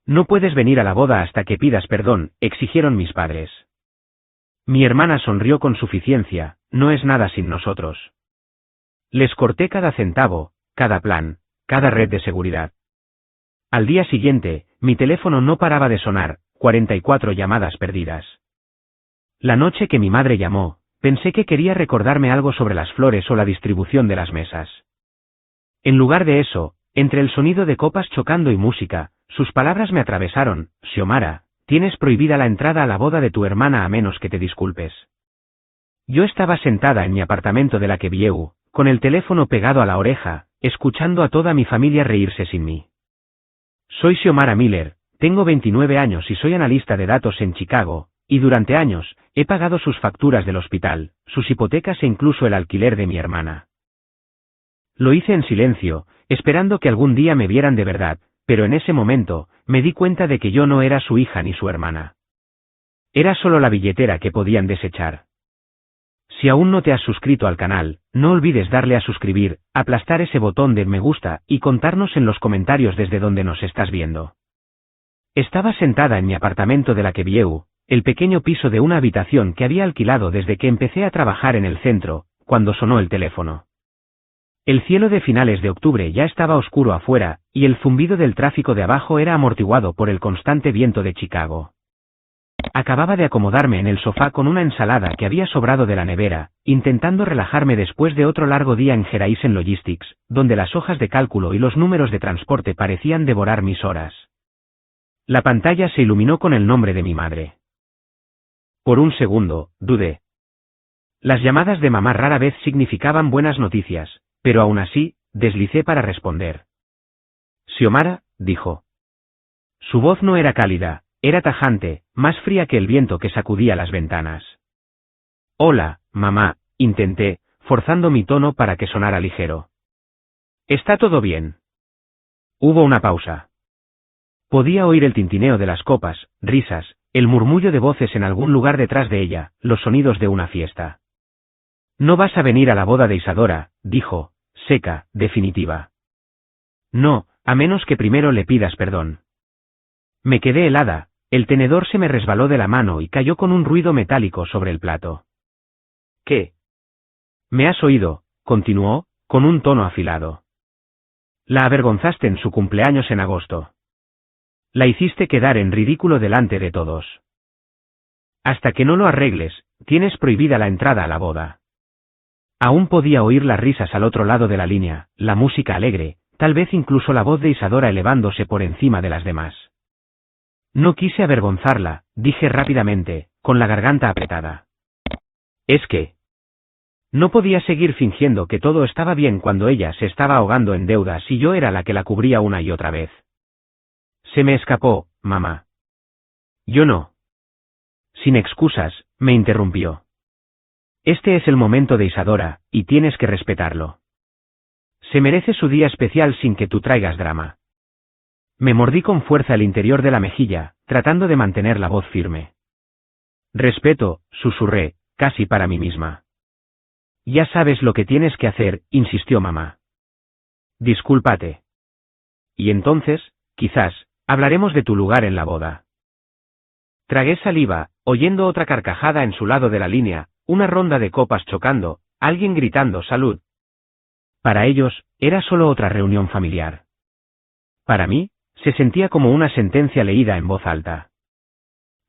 No puedes venir a la boda hasta que pidas perdón, exigieron mis padres. Mi hermana sonrió con suficiencia, no es nada sin nosotros. Les corté cada centavo, cada plan, cada red de seguridad. Al día siguiente, mi teléfono no paraba de sonar, 44 llamadas perdidas. La noche que mi madre llamó, pensé que quería recordarme algo sobre las flores o la distribución de las mesas. En lugar de eso, entre el sonido de copas chocando y música, sus palabras me atravesaron: Xiomara, tienes prohibida la entrada a la boda de tu hermana a menos que te disculpes. Yo estaba sentada en mi apartamento de la Quevieu, con el teléfono pegado a la oreja, escuchando a toda mi familia reírse sin mí. Soy Xiomara Miller, tengo 29 años y soy analista de datos en Chicago, y durante años, he pagado sus facturas del hospital, sus hipotecas e incluso el alquiler de mi hermana. Lo hice en silencio, esperando que algún día me vieran de verdad, pero en ese momento, me di cuenta de que yo no era su hija ni su hermana. Era solo la billetera que podían desechar. Si aún no te has suscrito al canal, no olvides darle a suscribir, aplastar ese botón de me gusta y contarnos en los comentarios desde donde nos estás viendo. Estaba sentada en mi apartamento de la Quevieu, el pequeño piso de una habitación que había alquilado desde que empecé a trabajar en el centro, cuando sonó el teléfono. El cielo de finales de octubre ya estaba oscuro afuera, y el zumbido del tráfico de abajo era amortiguado por el constante viento de Chicago. Acababa de acomodarme en el sofá con una ensalada que había sobrado de la nevera, intentando relajarme después de otro largo día en Horizon Logistics, donde las hojas de cálculo y los números de transporte parecían devorar mis horas. La pantalla se iluminó con el nombre de mi madre. Por un segundo, dudé. Las llamadas de mamá rara vez significaban buenas noticias, pero aún así, deslicé para responder. Xiomara, dijo. Su voz no era cálida, era tajante, más fría que el viento que sacudía las ventanas. Hola, mamá, intenté, forzando mi tono para que sonara ligero. ¿Está todo bien? Hubo una pausa. Podía oír el tintineo de las copas, risas, el murmullo de voces en algún lugar detrás de ella, los sonidos de una fiesta. No vas a venir a la boda de Isadora, dijo, seca, definitiva. No, a menos que primero le pidas perdón. Me quedé helada, el tenedor se me resbaló de la mano y cayó con un ruido metálico sobre el plato. ¿Qué? ¿Me has oído?, continuó, con un tono afilado. La avergonzaste en su cumpleaños en agosto. La hiciste quedar en ridículo delante de todos. Hasta que no lo arregles, tienes prohibida la entrada a la boda. Aún podía oír las risas al otro lado de la línea, la música alegre, tal vez incluso la voz de Isadora elevándose por encima de las demás. No quise avergonzarla, dije rápidamente, con la garganta apretada. Es que... No podía seguir fingiendo que todo estaba bien cuando ella se estaba ahogando en deudas y yo era la que la cubría una y otra vez. Se me escapó, mamá. Yo no. Sin excusas, me interrumpió. Este es el momento de Isadora, y tienes que respetarlo. Se merece su día especial sin que tú traigas drama. Me mordí con fuerza el interior de la mejilla, tratando de mantener la voz firme. Respeto, susurré, casi para mí misma. Ya sabes lo que tienes que hacer, insistió mamá. Discúlpate. Y entonces, quizás, hablaremos de tu lugar en la boda. Tragué saliva, oyendo otra carcajada en su lado de la línea, una ronda de copas chocando, alguien gritando salud. Para ellos, era solo otra reunión familiar. Para mí, se sentía como una sentencia leída en voz alta.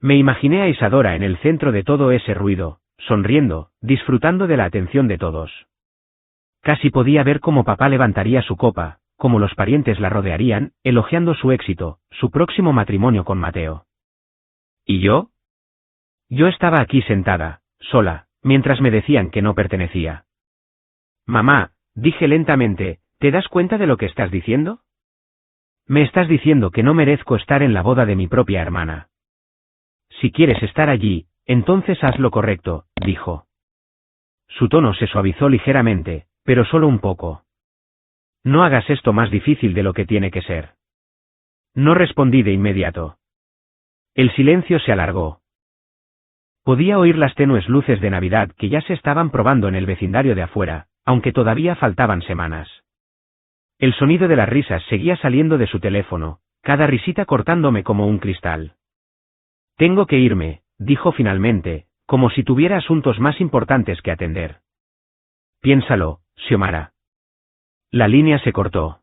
Me imaginé a Isadora en el centro de todo ese ruido, sonriendo, disfrutando de la atención de todos. Casi podía ver cómo papá levantaría su copa, cómo los parientes la rodearían, elogiando su éxito, su próximo matrimonio con Mateo. ¿Y yo? Yo estaba aquí sentada, sola, mientras me decían que no pertenecía. Mamá, dije lentamente, ¿te das cuenta de lo que estás diciendo? Me estás diciendo que no merezco estar en la boda de mi propia hermana. Si quieres estar allí, entonces haz lo correcto, dijo. Su tono se suavizó ligeramente, pero solo un poco. No hagas esto más difícil de lo que tiene que ser. No respondí de inmediato. El silencio se alargó. Podía oír las tenues luces de Navidad que ya se estaban probando en el vecindario de afuera, aunque todavía faltaban semanas. El sonido de las risas seguía saliendo de su teléfono, cada risita cortándome como un cristal. Tengo que irme, dijo finalmente, como si tuviera asuntos más importantes que atender. Piénsalo, Xiomara. La línea se cortó.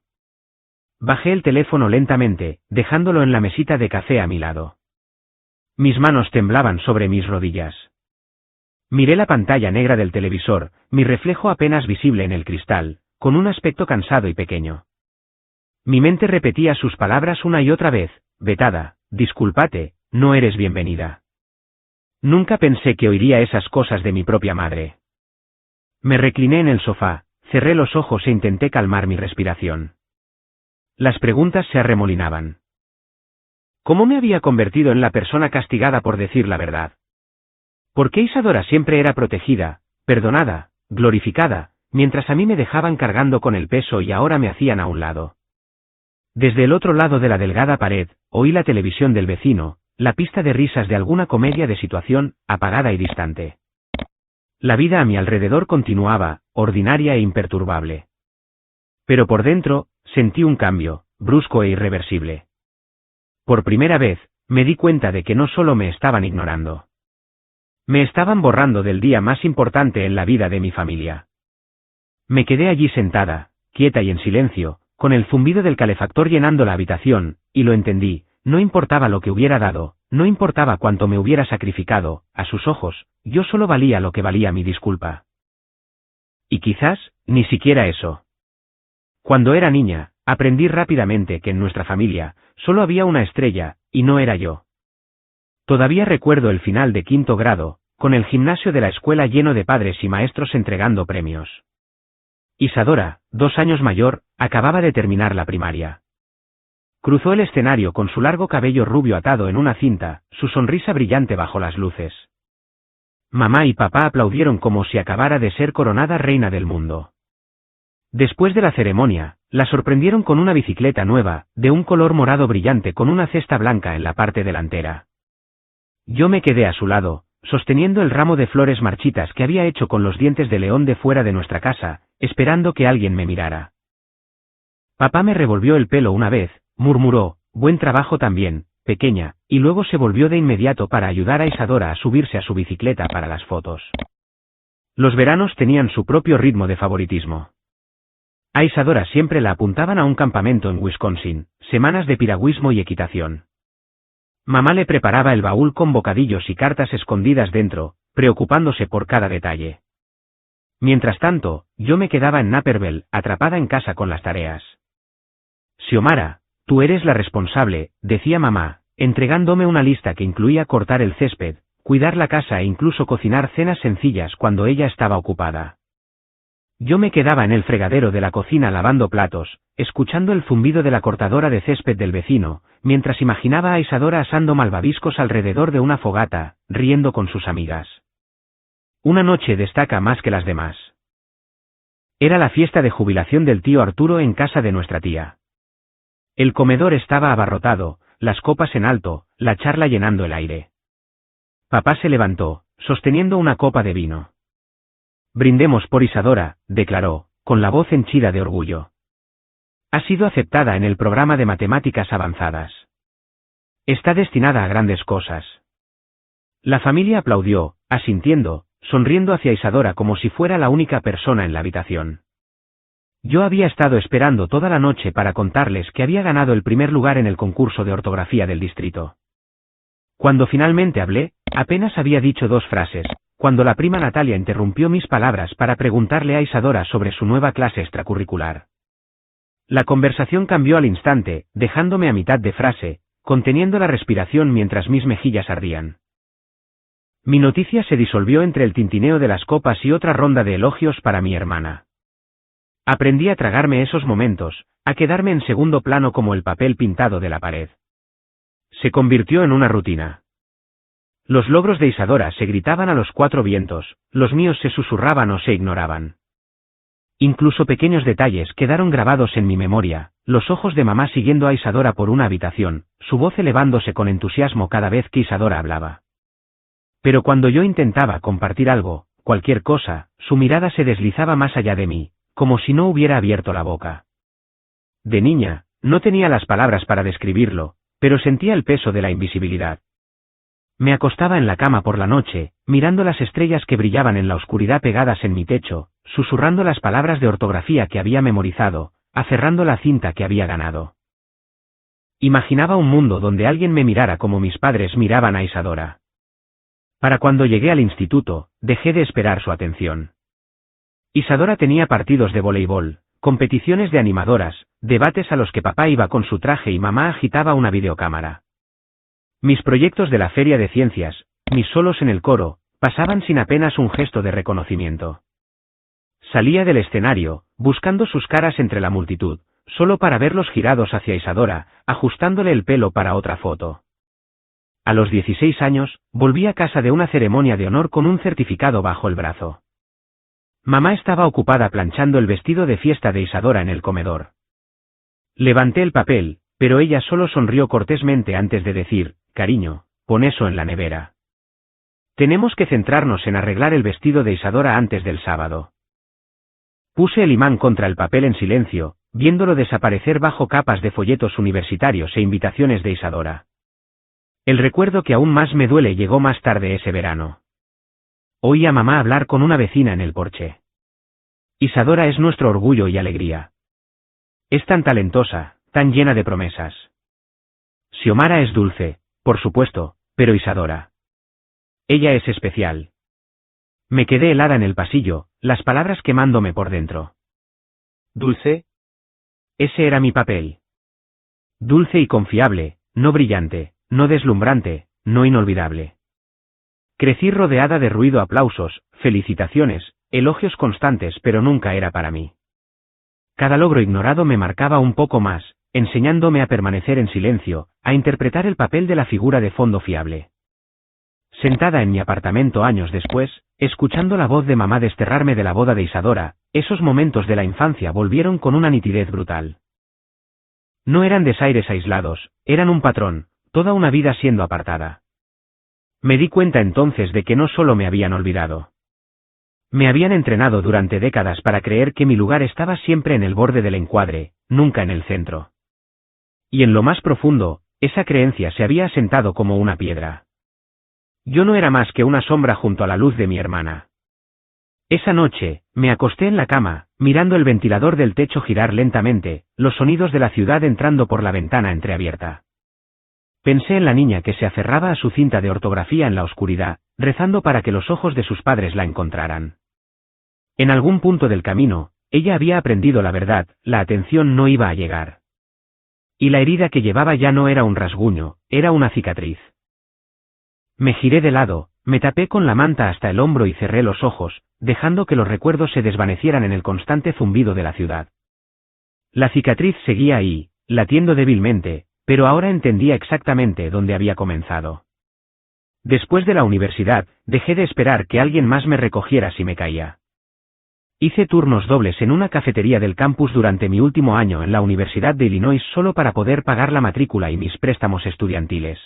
Bajé el teléfono lentamente, dejándolo en la mesita de café a mi lado. Mis manos temblaban sobre mis rodillas. Miré la pantalla negra del televisor, mi reflejo apenas visible en el cristal, con un aspecto cansado y pequeño. Mi mente repetía sus palabras una y otra vez: vetada, discúlpate, no eres bienvenida. Nunca pensé que oiría esas cosas de mi propia madre. Me recliné en el sofá, cerré los ojos e intenté calmar mi respiración. Las preguntas se arremolinaban. ¿Cómo me había convertido en la persona castigada por decir la verdad? ¿Por qué Isadora siempre era protegida, perdonada, glorificada, mientras a mí me dejaban cargando con el peso y ahora me hacían a un lado? Desde el otro lado de la delgada pared, oí la televisión del vecino, la pista de risas de alguna comedia de situación, apagada y distante. La vida a mi alrededor continuaba, ordinaria e imperturbable. Pero por dentro, sentí un cambio, brusco e irreversible. Por primera vez, me di cuenta de que no solo me estaban ignorando. Me estaban borrando del día más importante en la vida de mi familia. Me quedé allí sentada, quieta y en silencio, con el zumbido del calefactor llenando la habitación, y lo entendí: no importaba lo que hubiera dado, no importaba cuánto me hubiera sacrificado, a sus ojos, yo solo valía lo que valía mi disculpa. Y quizás, ni siquiera eso. Cuando era niña, aprendí rápidamente que en nuestra familia, solo había una estrella, y no era yo. Todavía recuerdo el final de quinto grado, con el gimnasio de la escuela lleno de padres y maestros entregando premios. Isadora, 2 años mayor, acababa de terminar la primaria. Cruzó el escenario con su largo cabello rubio atado en una cinta, su sonrisa brillante bajo las luces. Mamá y papá aplaudieron como si acabara de ser coronada reina del mundo. Después de la ceremonia, la sorprendieron con una bicicleta nueva, de un color morado brillante con una cesta blanca en la parte delantera. Yo me quedé a su lado, sosteniendo el ramo de flores marchitas que había hecho con los dientes de león de fuera de nuestra casa, esperando que alguien me mirara. Papá me revolvió el pelo una vez, murmuró: buen trabajo también, pequeña, y luego se volvió de inmediato para ayudar a Isadora a subirse a su bicicleta para las fotos. Los veranos tenían su propio ritmo de favoritismo. A Isadora siempre la apuntaban a un campamento en Wisconsin, semanas de piragüismo y equitación. Mamá le preparaba el baúl con bocadillos y cartas escondidas dentro, preocupándose por cada detalle. Mientras tanto, yo me quedaba en Naperville, atrapada en casa con las tareas. Xiomara, tú eres la responsable, decía mamá, entregándome una lista que incluía cortar el césped, cuidar la casa e incluso cocinar cenas sencillas cuando ella estaba ocupada. Yo me quedaba en el fregadero de la cocina lavando platos, escuchando el zumbido de la cortadora de césped del vecino, mientras imaginaba a Isadora asando malvaviscos alrededor de una fogata, riendo con sus amigas. Una noche destaca más que las demás. Era la fiesta de jubilación del tío Arturo en casa de nuestra tía. El comedor estaba abarrotado, las copas en alto, la charla llenando el aire. Papá se levantó, sosteniendo una copa de vino. Brindemos por Isadora, declaró, con la voz henchida de orgullo. Ha sido aceptada en el programa de matemáticas avanzadas. Está destinada a grandes cosas. La familia aplaudió, asintiendo, sonriendo hacia Isadora como si fuera la única persona en la habitación. Yo había estado esperando toda la noche para contarles que había ganado el primer lugar en el concurso de ortografía del distrito. Cuando finalmente hablé, apenas había dicho 2 frases, cuando la prima Natalia interrumpió mis palabras para preguntarle a Isadora sobre su nueva clase extracurricular. La conversación cambió al instante, dejándome a mitad de frase, conteniendo la respiración mientras mis mejillas ardían. Mi noticia se disolvió entre el tintineo de las copas y otra ronda de elogios para mi hermana. Aprendí a tragarme esos momentos, a quedarme en segundo plano como el papel pintado de la pared. Se convirtió en una rutina. Los logros de Isadora se gritaban a los 4 vientos, los míos se susurraban o se ignoraban. Incluso pequeños detalles quedaron grabados en mi memoria, los ojos de mamá siguiendo a Isadora por una habitación, su voz elevándose con entusiasmo cada vez que Isadora hablaba. Pero cuando yo intentaba compartir algo, cualquier cosa, su mirada se deslizaba más allá de mí, como si no hubiera abierto la boca. De niña, No tenía las palabras para describirlo, pero sentía el peso de la invisibilidad. Me acostaba en la cama por la noche, mirando las estrellas que brillaban en la oscuridad pegadas en mi techo, susurrando las palabras de ortografía que había memorizado, aferrando la cinta que había ganado. Imaginaba un mundo donde alguien me mirara como mis padres miraban a Isadora. Para cuando llegué al instituto, dejé de esperar su atención. Isadora tenía partidos de voleibol, competiciones de animadoras, debates a los que papá iba con su traje y mamá agitaba una videocámara. Mis proyectos de la feria de ciencias, mis solos en el coro, pasaban sin apenas un gesto de reconocimiento. Salía del escenario, buscando sus caras entre la multitud, solo para verlos girados hacia Isadora, ajustándole el pelo para otra foto. A los 16 años, volví a casa de una ceremonia de honor con un certificado bajo el brazo. Mamá estaba ocupada planchando el vestido de fiesta de Isadora en el comedor. Levanté el papel, pero ella solo sonrió cortésmente antes de decir, cariño, pon eso en la nevera. Tenemos que centrarnos en arreglar el vestido de Isadora antes del sábado. Puse el imán contra el papel en silencio, viéndolo desaparecer bajo capas de folletos universitarios e invitaciones de Isadora. El recuerdo que aún más me duele llegó más tarde ese verano. Oí a mamá hablar con una vecina en el porche. Isadora es nuestro orgullo y alegría. Es tan talentosa, tan llena de promesas. Xiomara es dulce, por supuesto, pero Isadora. Ella es especial. Me quedé helada en el pasillo, las palabras quemándome por dentro. ¿Dulce? Ese era mi papel. Dulce y confiable, no brillante, no deslumbrante, no inolvidable. Crecí rodeada de ruido, aplausos, felicitaciones, elogios constantes, pero nunca era para mí. Cada logro ignorado me marcaba un poco más, enseñándome a permanecer en silencio, a interpretar el papel de la figura de fondo fiable. Sentada en mi apartamento años después, escuchando la voz de mamá desterrarme de la boda de Isadora, esos momentos de la infancia volvieron con una nitidez brutal. No eran desaires aislados, eran un patrón, toda una vida siendo apartada. Me di cuenta entonces de que no solo me habían olvidado. Me habían entrenado durante décadas para creer que mi lugar estaba siempre en el borde del encuadre, nunca en el centro. Y en lo más profundo, esa creencia se había asentado como una piedra. Yo no era más que una sombra junto a la luz de mi hermana. Esa noche, me acosté en la cama, mirando el ventilador del techo girar lentamente, los sonidos de la ciudad entrando por la ventana entreabierta. Pensé en la niña que se aferraba a su cinta de ortografía en la oscuridad, rezando para que los ojos de sus padres la encontraran. En algún punto del camino, ella había aprendido la verdad, la atención no iba a llegar. Y la herida que llevaba ya no era un rasguño, era una cicatriz. Me giré de lado, me tapé con la manta hasta el hombro y cerré los ojos, dejando que los recuerdos se desvanecieran en el constante zumbido de la ciudad. La cicatriz seguía ahí, latiendo débilmente, pero ahora entendía exactamente dónde había comenzado. Después de la universidad, dejé de esperar que alguien más me recogiera si me caía. Hice turnos dobles en una cafetería del campus durante mi último año en la Universidad de Illinois solo para poder pagar la matrícula y mis préstamos estudiantiles.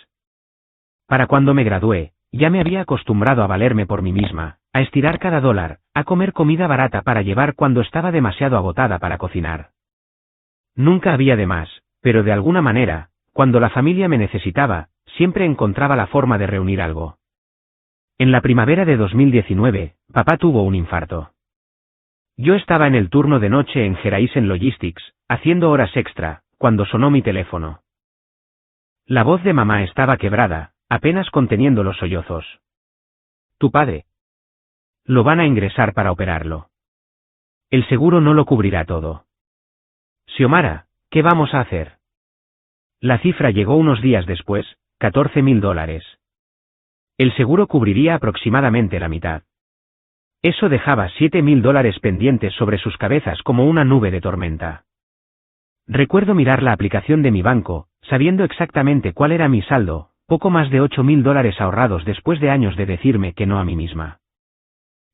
Para cuando me gradué, ya me había acostumbrado a valerme por mí misma, a estirar cada dólar, a comer comida barata para llevar cuando estaba demasiado agotada para cocinar. Nunca había de más, pero de alguna manera, cuando la familia me necesitaba, siempre encontraba la forma de reunir algo. En la primavera de 2019, papá tuvo un infarto. Yo estaba en el turno de noche en Geraisen Logistics, haciendo horas extra, cuando sonó mi teléfono. La voz de mamá estaba quebrada, apenas conteniendo los sollozos. Tu padre. Lo van a ingresar para operarlo. El seguro no lo cubrirá todo. Xiomara, ¿qué vamos a hacer? La cifra llegó unos días después, $14,000. El seguro cubriría aproximadamente la mitad. Eso dejaba $7,000 pendientes sobre sus cabezas como una nube de tormenta. Recuerdo mirar la aplicación de mi banco, sabiendo exactamente cuál era mi saldo, poco más de $8,000 ahorrados después de años de decirme que no a mí misma.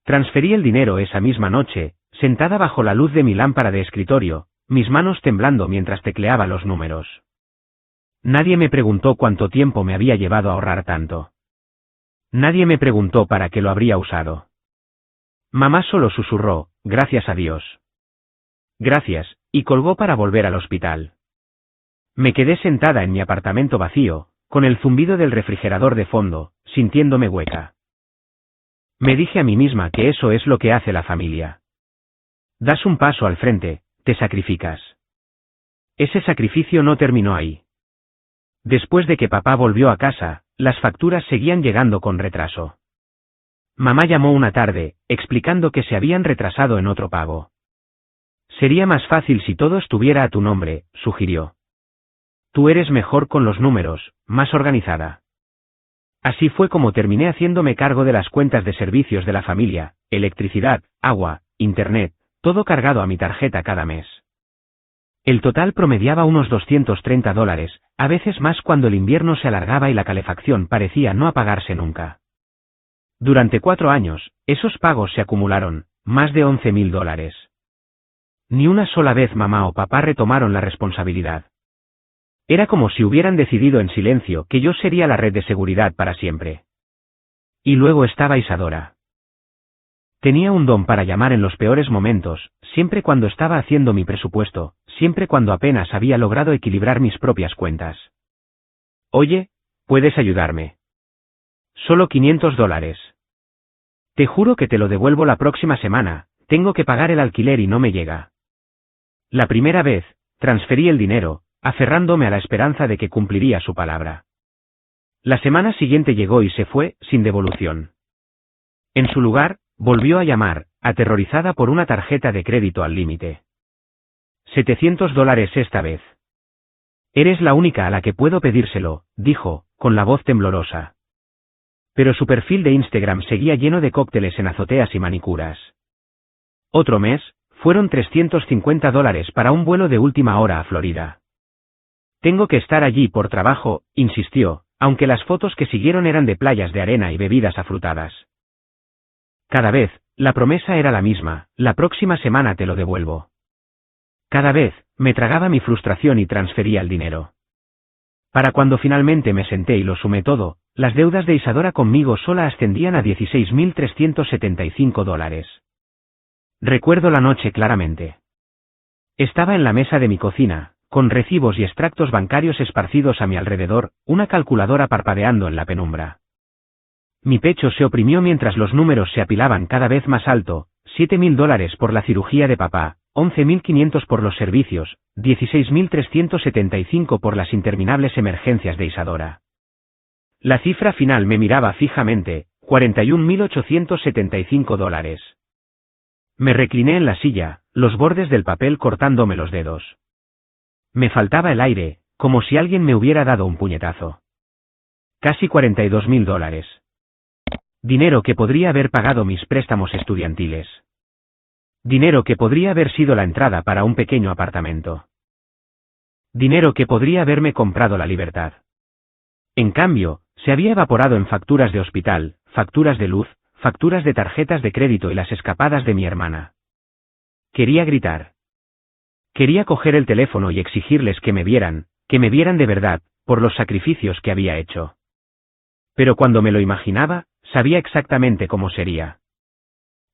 Transferí el dinero esa misma noche, sentada bajo la luz de mi lámpara de escritorio, mis manos temblando mientras tecleaba los números. Nadie me preguntó cuánto tiempo me había llevado a ahorrar tanto. Nadie me preguntó para qué lo habría usado. Mamá solo susurró, gracias a Dios. Gracias, y colgó para volver al hospital. Me quedé sentada en mi apartamento vacío, con el zumbido del refrigerador de fondo, sintiéndome hueca. Me dije a mí misma que eso es lo que hace la familia. Das un paso al frente, te sacrificas. Ese sacrificio no terminó ahí. Después de que papá volvió a casa, las facturas seguían llegando con retraso. Mamá llamó una tarde, explicando que se habían retrasado en otro pago. Sería más fácil si todo estuviera a tu nombre, sugirió. Tú eres mejor con los números, más organizada. Así fue como terminé haciéndome cargo de las cuentas de servicios de la familia, electricidad, agua, internet, todo cargado a mi tarjeta cada mes. El total promediaba unos $230, a veces más cuando el invierno se alargaba y la calefacción parecía no apagarse nunca. Durante 4 años, esos pagos se acumularon, más de $11.000. Ni una sola vez mamá o papá retomaron la responsabilidad. Era como si hubieran decidido en silencio que yo sería la red de seguridad para siempre. Y luego estaba Isadora. Tenía un don para llamar en los peores momentos, siempre cuando estaba haciendo mi presupuesto, siempre cuando apenas había logrado equilibrar mis propias cuentas. Oye, ¿puedes ayudarme? Solo $500. Te juro que te lo devuelvo la próxima semana, tengo que pagar el alquiler y no me llega. La primera vez, transferí el dinero, aferrándome a la esperanza de que cumpliría su palabra. La semana siguiente llegó y se fue, sin devolución. En su lugar, volvió a llamar, aterrorizada por una tarjeta de crédito al límite. $700 esta vez. Eres la única a la que puedo pedírselo, dijo, con la voz temblorosa. Pero su perfil de Instagram seguía lleno de cócteles en azoteas y manicuras. Otro mes, fueron $350 para un vuelo de última hora a Florida. Tengo que estar allí por trabajo, insistió, aunque las fotos que siguieron eran de playas de arena y bebidas afrutadas. Cada vez, la promesa era la misma, la próxima semana te lo devuelvo. Cada vez, me tragaba mi frustración y transfería el dinero. Para cuando finalmente me senté y lo sumé todo, las deudas de Isadora conmigo sola ascendían a $16.375. Recuerdo la noche claramente. Estaba en la mesa de mi cocina, con recibos y extractos bancarios esparcidos a mi alrededor, una calculadora parpadeando en la penumbra. Mi pecho se oprimió mientras los números se apilaban cada vez más alto, $7.000 por la cirugía de papá, $11.500 por los servicios, $16.375 por las interminables emergencias de Isadora. La cifra final me miraba fijamente, $41.875. Me recliné en la silla, los bordes del papel cortándome los dedos. Me faltaba el aire, como si alguien me hubiera dado un puñetazo. Casi $42.000. Dinero que podría haber pagado mis préstamos estudiantiles. Dinero que podría haber sido la entrada para un pequeño apartamento. Dinero que podría haberme comprado la libertad. En cambio, se había evaporado en facturas de hospital, facturas de luz, facturas de tarjetas de crédito y las escapadas de mi hermana. Quería gritar. Quería coger el teléfono y exigirles que me vieran de verdad, por los sacrificios que había hecho. Pero cuando me lo imaginaba, sabía exactamente cómo sería.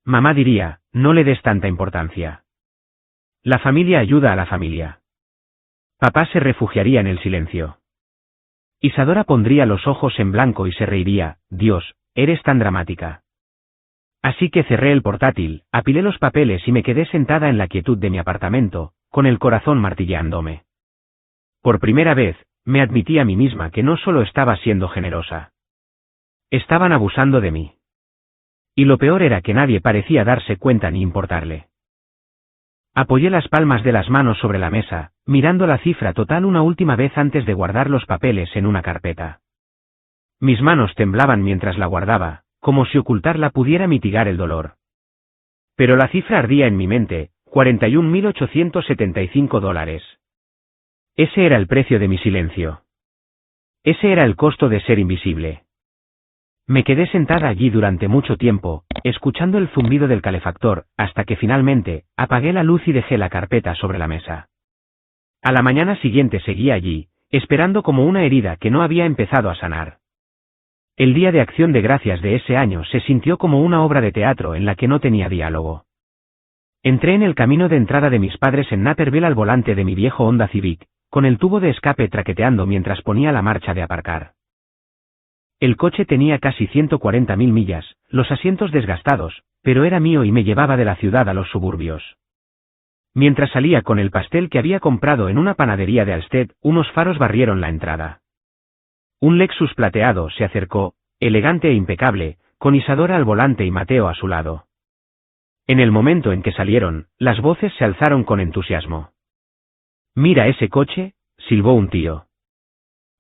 Mamá diría, no le des tanta importancia. La familia ayuda a la familia. Papá se refugiaría en el silencio. Isadora pondría los ojos en blanco y se reiría, Dios, eres tan dramática. Así que cerré el portátil, apilé los papeles y me quedé sentada en la quietud de mi apartamento, con el corazón martillándome. Por primera vez, me admití a mí misma que no solo estaba siendo generosa. Estaban abusando de mí. Y lo peor era que nadie parecía darse cuenta ni importarle. Apoyé las palmas de las manos sobre la mesa, mirando la cifra total una última vez antes de guardar los papeles en una carpeta. Mis manos temblaban mientras la guardaba, como si ocultarla pudiera mitigar el dolor. Pero la cifra ardía en mi mente, $41.875. Ese era el precio de mi silencio. Ese era el costo de ser invisible. Me quedé sentada allí durante mucho tiempo, escuchando el zumbido del calefactor, hasta que finalmente, apagué la luz y dejé la carpeta sobre la mesa. A la mañana siguiente seguía allí, esperando como una herida que no había empezado a sanar. El Día de Acción de Gracias de ese año se sintió como una obra de teatro en la que no tenía diálogo. Entré en el camino de entrada de mis padres en Naperville al volante de mi viejo Honda Civic, con el tubo de escape traqueteando mientras ponía la marcha de aparcar. El coche tenía casi 140.000 millas, los asientos desgastados, pero era mío y me llevaba de la ciudad a los suburbios. Mientras salía con el pastel que había comprado en una panadería de Alsted, unos faros barrieron la entrada. Un Lexus plateado se acercó, elegante e impecable, con Isadora al volante y Mateo a su lado. En el momento en que salieron, las voces se alzaron con entusiasmo. «Mira ese coche», silbó un tío.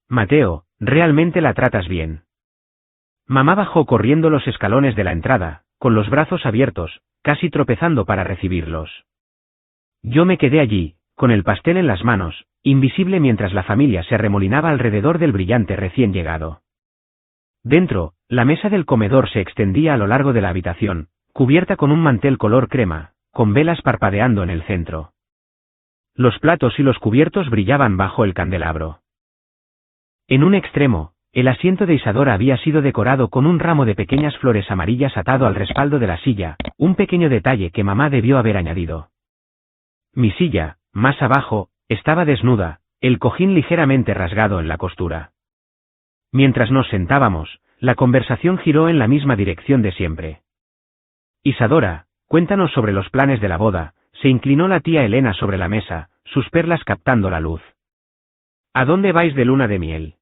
«Mateo, realmente la tratas bien». Mamá bajó corriendo los escalones de la entrada, con los brazos abiertos, casi tropezando para recibirlos. Yo me quedé allí, con el pastel en las manos, invisible mientras la familia se arremolinaba alrededor del brillante recién llegado. Dentro, la mesa del comedor se extendía a lo largo de la habitación, cubierta con un mantel color crema, con velas parpadeando en el centro. Los platos y los cubiertos brillaban bajo el candelabro. En un extremo, el asiento de Isadora había sido decorado con un ramo de pequeñas flores amarillas atado al respaldo de la silla, un pequeño detalle que mamá debió haber añadido. Mi silla, más abajo, estaba desnuda, el cojín ligeramente rasgado en la costura. Mientras nos sentábamos, la conversación giró en la misma dirección de siempre. Isadora, cuéntanos sobre los planes de la boda, se inclinó la tía Elena sobre la mesa, sus perlas captando la luz. ¿A dónde vais de luna de miel?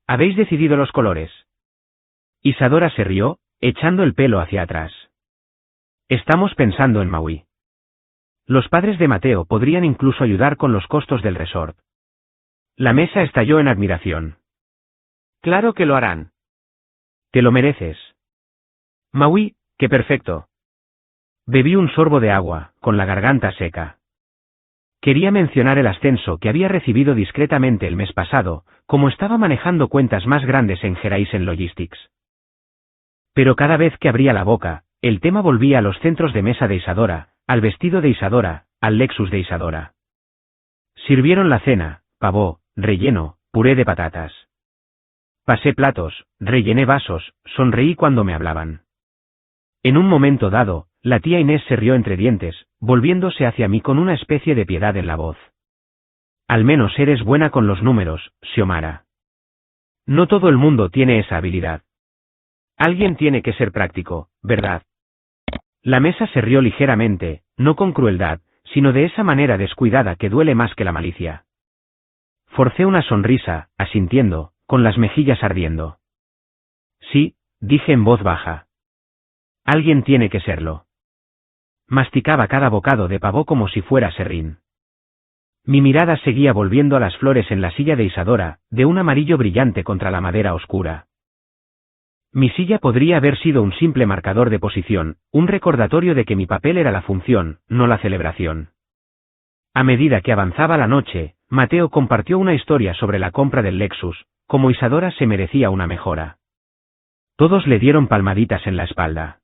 ¿Habéis decidido los colores? Isadora se rió, echando el pelo hacia atrás. Estamos pensando en Maui. Los padres de Mateo podrían incluso ayudar con los costos del resort. La mesa estalló en admiración. Claro que lo harán. Te lo mereces. Maui, qué perfecto. Bebí un sorbo de agua, con la garganta seca. Quería mencionar el ascenso que había recibido discretamente el mes pasado, como estaba manejando cuentas más grandes en Horizon Logistics. Pero cada vez que abría la boca, el tema volvía a los centros de mesa de Isadora, al vestido de Isadora, al Lexus de Isadora. Sirvieron la cena, pavó, relleno, puré de patatas. Pasé platos, rellené vasos, sonreí cuando me hablaban. En un momento dado, la tía Inés se rió entre dientes, volviéndose hacia mí con una especie de piedad en la voz. Al menos eres buena con los números, Xiomara. No todo el mundo tiene esa habilidad. Alguien tiene que ser práctico, ¿verdad? La mesa se rió ligeramente, no con crueldad, sino de esa manera descuidada que duele más que la malicia. Forcé una sonrisa, asintiendo, con las mejillas ardiendo. Sí, dije en voz baja. Alguien tiene que serlo. Masticaba cada bocado de pavó como si fuera serrín. Mi mirada seguía volviendo a las flores en la silla de Isadora, de un amarillo brillante contra la madera oscura. Mi silla podría haber sido un simple marcador de posición, un recordatorio de que mi papel era la función, no la celebración. A medida que avanzaba la noche, Mateo compartió una historia sobre la compra del Lexus, como Isadora se merecía una mejora. Todos le dieron palmaditas en la espalda.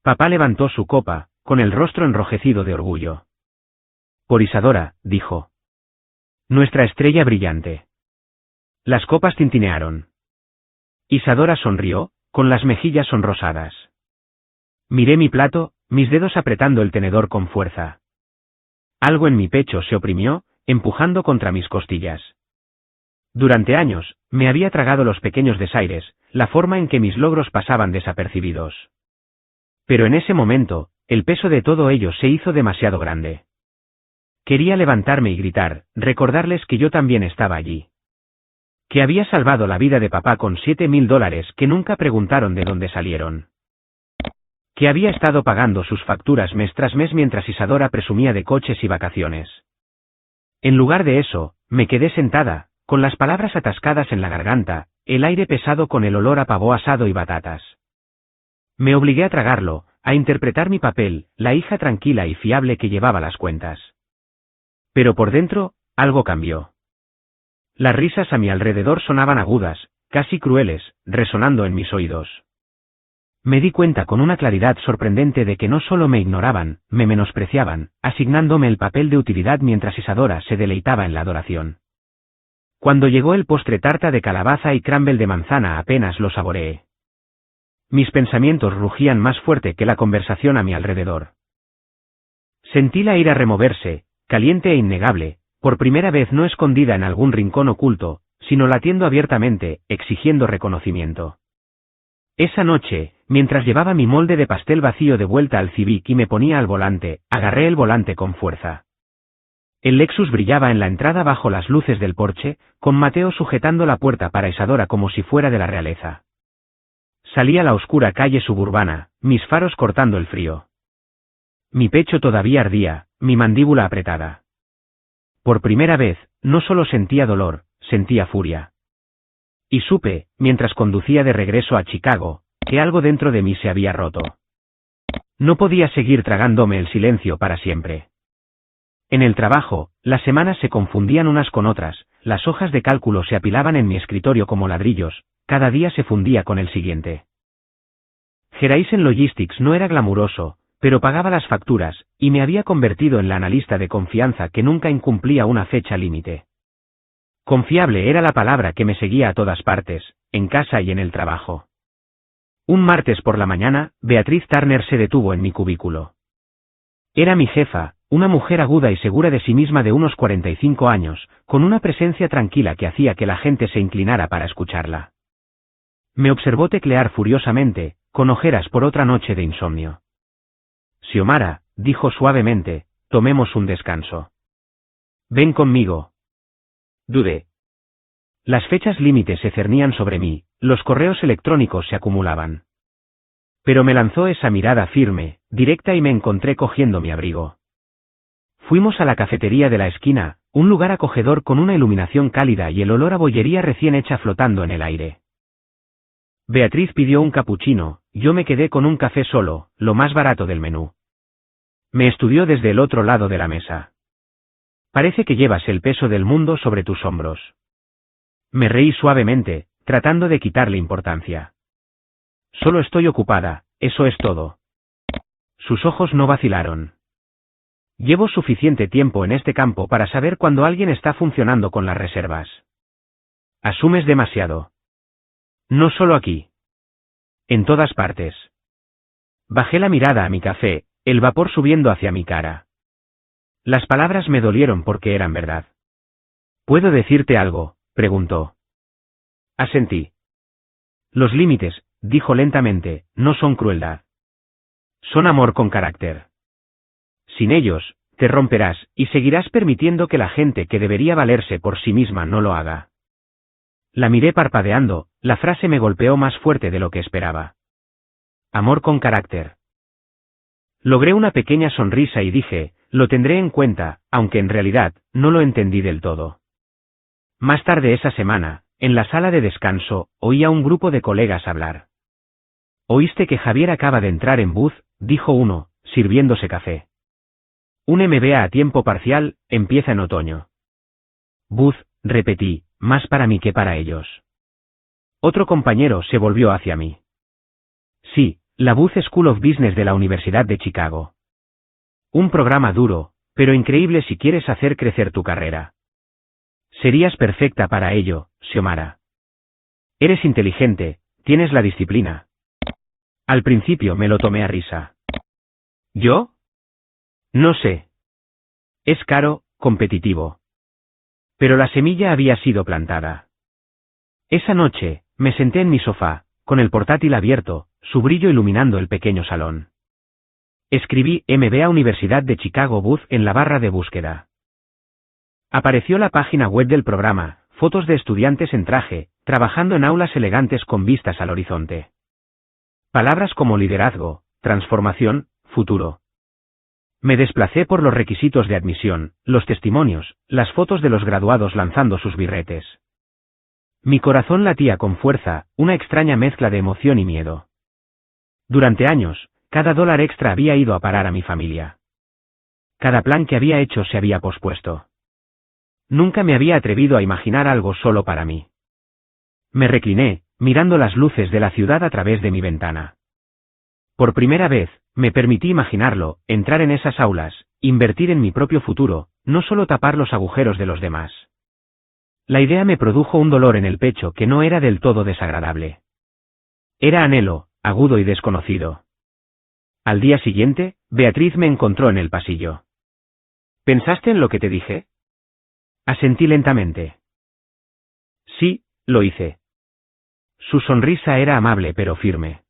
Papá levantó su copa, con el rostro enrojecido de orgullo. Por Isadora, dijo. Nuestra estrella brillante. Las copas tintinearon. Isadora sonrió, con las mejillas sonrosadas. Miré mi plato, mis dedos apretando el tenedor con fuerza. Algo en mi pecho se oprimió, empujando contra mis costillas. Durante años, me había tragado los pequeños desaires, la forma en que mis logros pasaban desapercibidos. Pero en ese momento, el peso de todo ello se hizo demasiado grande. Quería levantarme y gritar, recordarles que yo también estaba allí. Que había salvado la vida de papá con $7.000 que nunca preguntaron de dónde salieron. Que había estado pagando sus facturas mes tras mes mientras Isadora presumía de coches y vacaciones. En lugar de eso, me quedé sentada, con las palabras atascadas en la garganta, el aire pesado con el olor a pavó asado y batatas. Me obligué a tragarlo, a interpretar mi papel, la hija tranquila y fiable que llevaba las cuentas. Pero por dentro, algo cambió. Las risas a mi alrededor sonaban agudas, casi crueles, resonando en mis oídos. Me di cuenta con una claridad sorprendente de que no solo me ignoraban, me menospreciaban, asignándome el papel de utilidad mientras Isadora se deleitaba en la adoración. Cuando llegó el postre tarta de calabaza y crumble de manzana apenas lo saboreé. Mis pensamientos rugían más fuerte que la conversación a mi alrededor. Sentí la ira removerse, caliente e innegable, por primera vez no escondida en algún rincón oculto, sino latiendo abiertamente, exigiendo reconocimiento. Esa noche, mientras llevaba mi molde de pastel vacío de vuelta al Civic y me ponía al volante, agarré el volante con fuerza. El Lexus brillaba en la entrada bajo las luces del porche, con Mateo sujetando la puerta paraesadora como si fuera de la realeza. Salí a la oscura calle suburbana, mis faros cortando el frío. Mi pecho todavía ardía, mi mandíbula apretada. Por primera vez, no solo sentía dolor, sentía furia. Y supe, mientras conducía de regreso a Chicago, que algo dentro de mí se había roto. No podía seguir tragándome el silencio para siempre. En el trabajo, las semanas se confundían unas con otras, las hojas de cálculo se apilaban en mi escritorio como ladrillos, cada día se fundía con el siguiente. Horizon Logistics no era glamuroso, pero pagaba las facturas, y me había convertido en la analista de confianza que nunca incumplía una fecha límite. Confiable era la palabra que me seguía a todas partes, en casa y en el trabajo. Un martes por la mañana, Beatriz Turner se detuvo en mi cubículo. Era mi jefa, una mujer aguda y segura de sí misma de unos 45 años, con una presencia tranquila que hacía que la gente se inclinara para escucharla. Me observó teclear furiosamente, con ojeras por otra noche de insomnio. Xiomara, dijo suavemente, tomemos un descanso. Ven conmigo. Dudé. Las fechas límites se cernían sobre mí, los correos electrónicos se acumulaban. Pero me lanzó esa mirada firme, directa y me encontré cogiendo mi abrigo. Fuimos a la cafetería de la esquina, un lugar acogedor con una iluminación cálida y el olor a bollería recién hecha flotando en el aire. Beatriz pidió un capuchino, yo me quedé con un café solo, lo más barato del menú. Me estudió desde el otro lado de la mesa. Parece que llevas el peso del mundo sobre tus hombros. Me reí suavemente, tratando de quitarle importancia. Solo estoy ocupada, eso es todo. Sus ojos no vacilaron. Llevo suficiente tiempo en este campo para saber cuando alguien está funcionando con las reservas. Asumes demasiado. No solo aquí. En todas partes. Bajé la mirada a mi café, el vapor subiendo hacia mi cara. Las palabras me dolieron porque eran verdad. ¿Puedo decirte algo?, preguntó. Asentí. Los límites, dijo lentamente, no son crueldad. Son amor con carácter. Sin ellos, te romperás y seguirás permitiendo que la gente que debería valerse por sí misma no lo haga. La miré parpadeando, la frase me golpeó más fuerte de lo que esperaba. Amor con carácter. Logré una pequeña sonrisa y dije, lo tendré en cuenta, aunque en realidad, no lo entendí del todo. Más tarde esa semana, en la sala de descanso, oí a un grupo de colegas hablar. ¿Oíste que Javier acaba de entrar en Booz?, dijo uno, sirviéndose café. Un MBA a tiempo parcial, empieza en otoño. Booz, repetí, más para mí que para ellos. Otro compañero se volvió hacia mí. Sí, la Booz School of Business de la Universidad de Chicago. Un programa duro, pero increíble si quieres hacer crecer tu carrera. Serías perfecta para ello, Xiomara. Eres inteligente, tienes la disciplina. Al principio me lo tomé a risa. ¿Yo? No sé. Es caro, competitivo. Pero la semilla había sido plantada. Esa noche, me senté en mi sofá, con el portátil abierto, su brillo iluminando el pequeño salón. Escribí MBA Universidad de Chicago Booz en la barra de búsqueda. Apareció la página web del programa, fotos de estudiantes en traje, trabajando en aulas elegantes con vistas al horizonte. Palabras como liderazgo, transformación, futuro. Me desplacé por los requisitos de admisión, los testimonios, las fotos de los graduados lanzando sus birretes. Mi corazón latía con fuerza, una extraña mezcla de emoción y miedo. Durante años, cada dólar extra había ido a parar a mi familia. Cada plan que había hecho se había pospuesto. Nunca me había atrevido a imaginar algo solo para mí. Me recliné, mirando las luces de la ciudad a través de mi ventana. Por primera vez, me permití imaginarlo, entrar en esas aulas, invertir en mi propio futuro, no solo tapar los agujeros de los demás. La idea me produjo un dolor en el pecho que no era del todo desagradable. Era anhelo, agudo y desconocido. Al día siguiente, Beatriz me encontró en el pasillo. ¿Pensaste en lo que te dije? Asentí lentamente. Sí, lo hice. Su sonrisa era amable pero firme.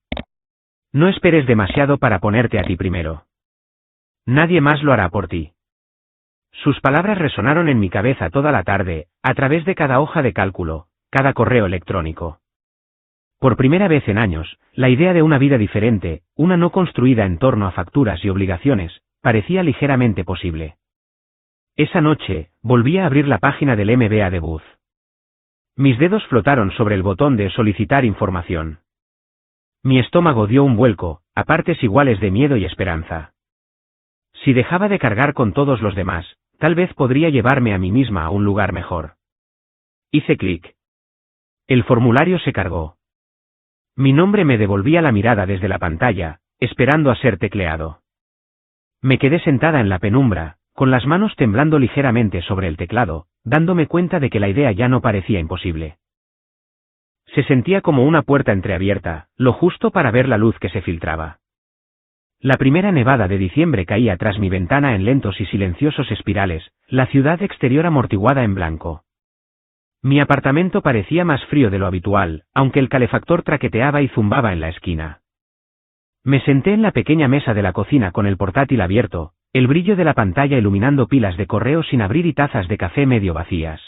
No esperes demasiado para ponerte a ti primero. Nadie más lo hará por ti. Sus palabras resonaron en mi cabeza toda la tarde, a través de cada hoja de cálculo, cada correo electrónico. Por primera vez en años, la idea de una vida diferente, una no construida en torno a facturas y obligaciones, parecía ligeramente posible. Esa noche, volví a abrir la página del MBA de Booth. Mis dedos flotaron sobre el botón de solicitar información. Mi estómago dio un vuelco, a partes iguales de miedo y esperanza. Si dejaba de cargar con todos los demás, tal vez podría llevarme a mí misma a un lugar mejor. Hice clic. El formulario se cargó. Mi nombre me devolvía la mirada desde la pantalla, esperando a ser tecleado. Me quedé sentada en la penumbra, con las manos temblando ligeramente sobre el teclado, dándome cuenta de que la idea ya no parecía imposible. Se sentía como una puerta entreabierta, lo justo para ver la luz que se filtraba. La primera nevada de diciembre caía tras mi ventana en lentos y silenciosos espirales, la ciudad exterior amortiguada en blanco. Mi apartamento parecía más frío de lo habitual, aunque el calefactor traqueteaba y zumbaba en la esquina. Me senté en la pequeña mesa de la cocina con el portátil abierto, el brillo de la pantalla iluminando pilas de correo sin abrir y tazas de café medio vacías.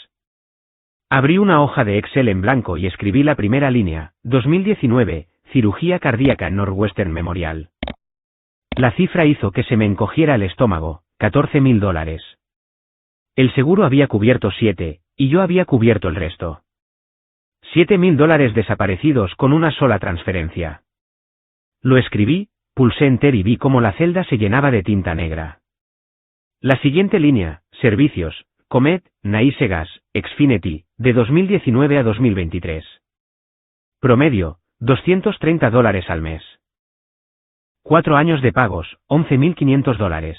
Abrí una hoja de Excel en blanco y escribí la primera línea, 2019, cirugía cardíaca en Northwestern Memorial. La cifra hizo que se me encogiera el estómago, $14,000. El seguro había cubierto 7, y yo había cubierto el resto. $7,000 desaparecidos con una sola transferencia. Lo escribí, pulsé Enter y vi cómo la celda se llenaba de tinta negra. La siguiente línea, servicios, Comet, Nice Gas, Xfinity, de 2019 a 2023. Promedio, $230 al mes. 4 años de pagos, $11,500.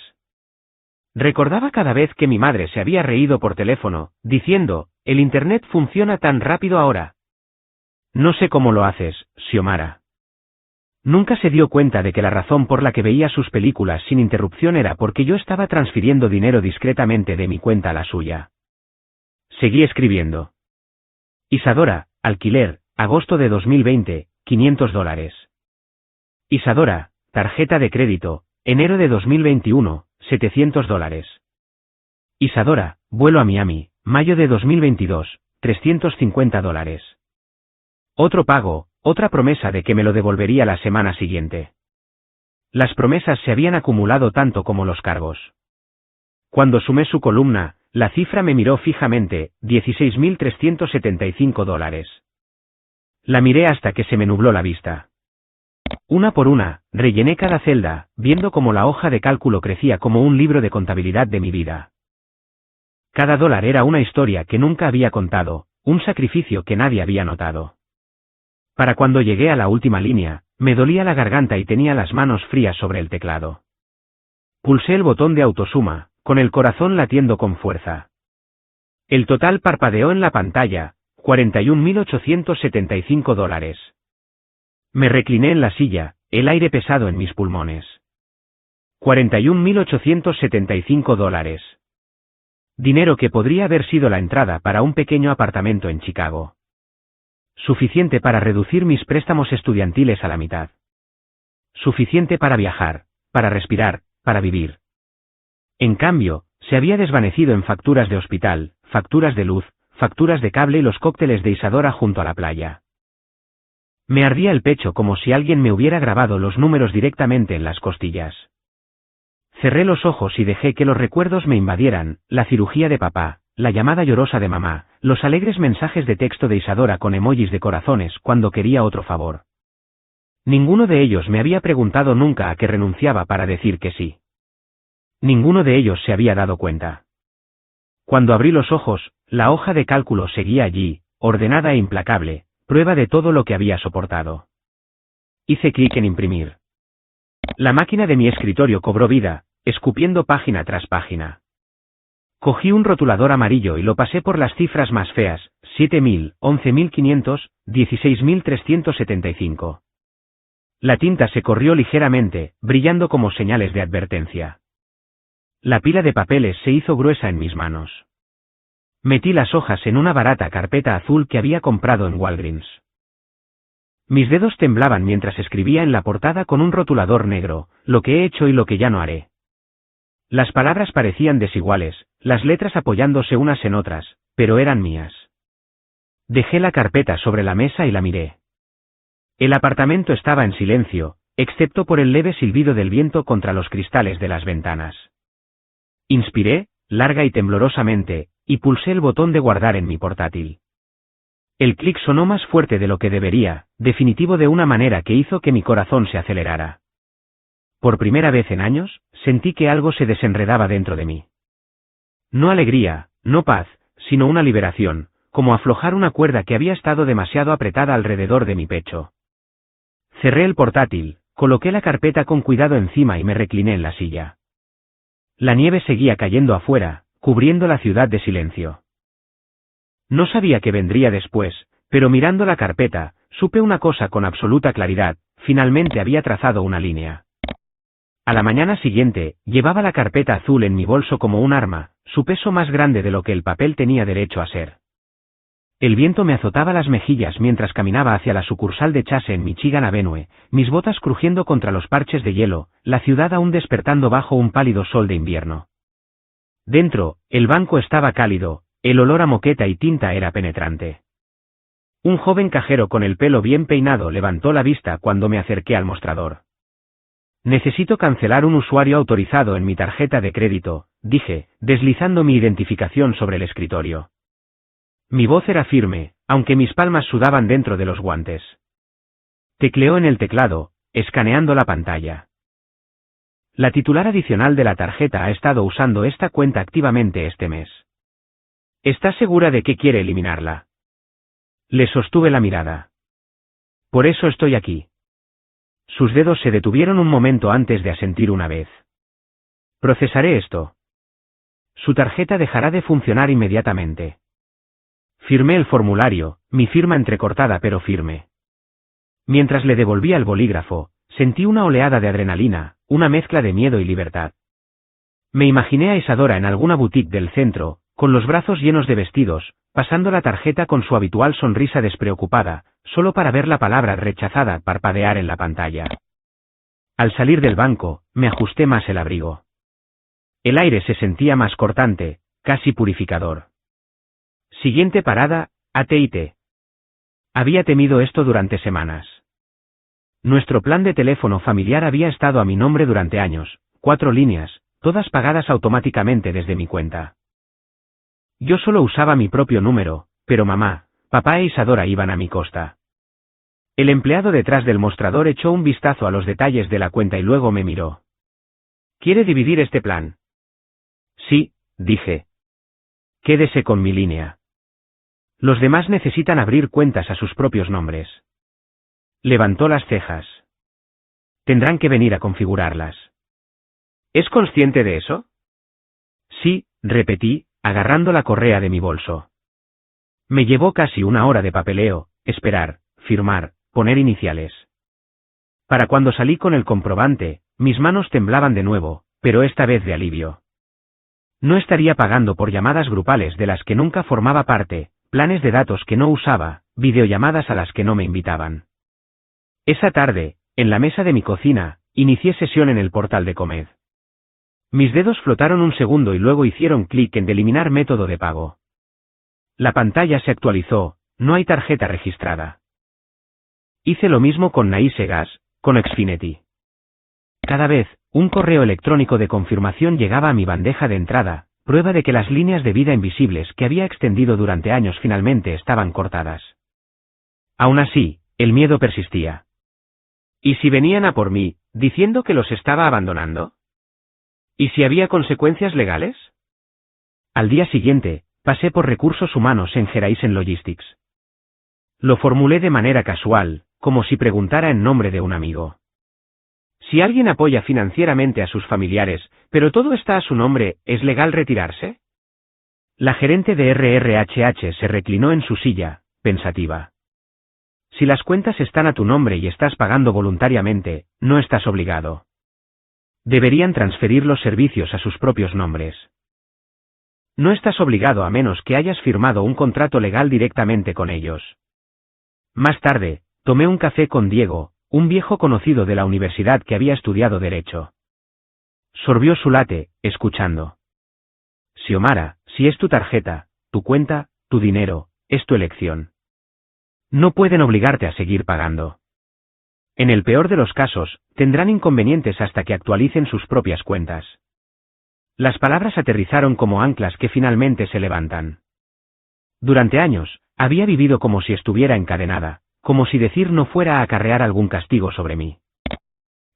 Recordaba cada vez que mi madre se había reído por teléfono, diciendo, el Internet funciona tan rápido ahora. No sé cómo lo haces, Xiomara. Nunca se dio cuenta de que la razón por la que veía sus películas sin interrupción era porque yo estaba transfiriendo dinero discretamente de mi cuenta a la suya. Seguí escribiendo. Isadora, alquiler, agosto de 2020, $500. Isadora, tarjeta de crédito, enero de 2021, $700. Isadora, vuelo a Miami, mayo de 2022, $350. Otro pago, otra promesa de que me lo devolvería la semana siguiente. Las promesas se habían acumulado tanto como los cargos. Cuando sumé su columna, la cifra me miró fijamente, $16,375. La miré hasta que se me nubló la vista. Una por una, rellené cada celda, viendo cómo la hoja de cálculo crecía como un libro de contabilidad de mi vida. Cada dólar era una historia que nunca había contado, un sacrificio que nadie había notado. Para cuando llegué a la última línea, me dolía la garganta y tenía las manos frías sobre el teclado. Pulsé el botón de autosuma, con el corazón latiendo con fuerza. El total parpadeó en la pantalla, $41,875. Me recliné en la silla, el aire pesado en mis pulmones. $41,875. Dinero que podría haber sido la entrada para un pequeño apartamento en Chicago. Suficiente para reducir mis préstamos estudiantiles a la mitad. Suficiente para viajar, para respirar, para vivir. En cambio, se había desvanecido en facturas de hospital, facturas de luz, facturas de cable y los cócteles de Isadora junto a la playa. Me ardía el pecho como si alguien me hubiera grabado los números directamente en las costillas. Cerré los ojos y dejé que los recuerdos me invadieran, la cirugía de papá, la llamada llorosa de mamá, los alegres mensajes de texto de Isadora con emojis de corazones cuando quería otro favor. Ninguno de ellos me había preguntado nunca a qué renunciaba para decir que sí. Ninguno de ellos se había dado cuenta. Cuando abrí los ojos, la hoja de cálculo seguía allí, ordenada e implacable, prueba de todo lo que había soportado. Hice clic en imprimir. La máquina de mi escritorio cobró vida, escupiendo página tras página. Cogí un rotulador amarillo y lo pasé por las cifras más feas, 7,000, 11,500, 16,375. La tinta se corrió ligeramente, brillando como señales de advertencia. La pila de papeles se hizo gruesa en mis manos. Metí las hojas en una barata carpeta azul que había comprado en Walgreens. Mis dedos temblaban mientras escribía en la portada con un rotulador negro, lo que he hecho y lo que ya no haré. Las palabras parecían desiguales, las letras apoyándose unas en otras, pero eran mías. Dejé la carpeta sobre la mesa y la miré. El apartamento estaba en silencio, excepto por el leve silbido del viento contra los cristales de las ventanas. Inspiré, larga y temblorosamente, y pulsé el botón de guardar en mi portátil. El clic sonó más fuerte de lo que debería, definitivo de una manera que hizo que mi corazón se acelerara. Por primera vez en años, sentí que algo se desenredaba dentro de mí. No alegría, no paz, sino una liberación, como aflojar una cuerda que había estado demasiado apretada alrededor de mi pecho. Cerré el portátil, coloqué la carpeta con cuidado encima y me recliné en la silla. La nieve seguía cayendo afuera, cubriendo la ciudad de silencio. No sabía qué vendría después, pero mirando la carpeta, supe una cosa con absoluta claridad: finalmente había trazado una línea. A la mañana siguiente, llevaba la carpeta azul en mi bolso como un arma, su peso más grande de lo que el papel tenía derecho a ser. El viento me azotaba las mejillas mientras caminaba hacia la sucursal de Chase en Michigan Avenue, mis botas crujiendo contra los parches de hielo, la ciudad aún despertando bajo un pálido sol de invierno. Dentro, el banco estaba cálido, el olor a moqueta y tinta era penetrante. Un joven cajero con el pelo bien peinado levantó la vista cuando me acerqué al mostrador. Necesito cancelar un usuario autorizado en mi tarjeta de crédito, dije, deslizando mi identificación sobre el escritorio. Mi voz era firme, aunque mis palmas sudaban dentro de los guantes. Tecleó en el teclado, escaneando la pantalla. La titular adicional de la tarjeta ha estado usando esta cuenta activamente este mes. ¿Está segura de que quiere eliminarla? Le sostuve la mirada. Por eso estoy aquí. Sus dedos se detuvieron un momento antes de asentir una vez. Procesaré esto. Su tarjeta dejará de funcionar inmediatamente. Firmé el formulario, mi firma entrecortada pero firme. Mientras le devolvía el bolígrafo, sentí una oleada de adrenalina, una mezcla de miedo y libertad. Me imaginé a Isadora en alguna boutique del centro, con los brazos llenos de vestidos, pasando la tarjeta con su habitual sonrisa despreocupada, solo para ver la palabra rechazada parpadear en la pantalla. Al salir del banco, me ajusté más el abrigo. El aire se sentía más cortante, casi purificador. Siguiente parada, AT&T. Había temido esto durante semanas. Nuestro plan de teléfono familiar había estado a mi nombre durante años, 4 líneas, todas pagadas automáticamente desde mi cuenta. Yo solo usaba mi propio número, pero mamá, papá e Isadora iban a mi costa. El empleado detrás del mostrador echó un vistazo a los detalles de la cuenta y luego me miró. ¿Quiere dividir este plan? Sí, dije. Quédese con mi línea. Los demás necesitan abrir cuentas a sus propios nombres. Levantó las cejas. Tendrán que venir a configurarlas. ¿Es consciente de eso? Sí, repetí, agarrando la correa de mi bolso. Me llevó casi una hora de papeleo, esperar, firmar, poner iniciales. Para cuando salí con el comprobante, mis manos temblaban de nuevo, pero esta vez de alivio. No estaría pagando por llamadas grupales de las que nunca formaba parte, planes de datos que no usaba, videollamadas a las que no me invitaban. Esa tarde, en la mesa de mi cocina, inicié sesión en el portal de Comed. Mis dedos flotaron un segundo y luego hicieron clic en eliminar método de pago. La pantalla se actualizó, no hay tarjeta registrada. Hice lo mismo con Nice Gas, con Xfinity. Cada vez, un correo electrónico de confirmación llegaba a mi bandeja de entrada, prueba de que las líneas de vida invisibles que había extendido durante años finalmente estaban cortadas. Aún así, el miedo persistía. ¿Y si venían a por mí, diciendo que los estaba abandonando? ¿Y si había consecuencias legales? Al día siguiente, pasé por recursos humanos en Horizon Logistics. Lo formulé de manera casual, como si preguntara en nombre de un amigo. Si alguien apoya financieramente a sus familiares, pero todo está a su nombre, ¿es legal retirarse? La gerente de RRHH se reclinó en su silla, pensativa. Si las cuentas están a tu nombre y estás pagando voluntariamente, no estás obligado. Deberían transferir los servicios a sus propios nombres. No estás obligado a menos que hayas firmado un contrato legal directamente con ellos. Más tarde, tomé un café con Diego, un viejo conocido de la universidad que había estudiado Derecho. Sorbió su latte, escuchando. Xiomara, si es tu tarjeta, tu cuenta, tu dinero, es tu elección. No pueden obligarte a seguir pagando. En el peor de los casos, tendrán inconvenientes hasta que actualicen sus propias cuentas. Las palabras aterrizaron como anclas que finalmente se levantan. Durante años, había vivido como si estuviera encadenada, como si decir no fuera a acarrear algún castigo sobre mí.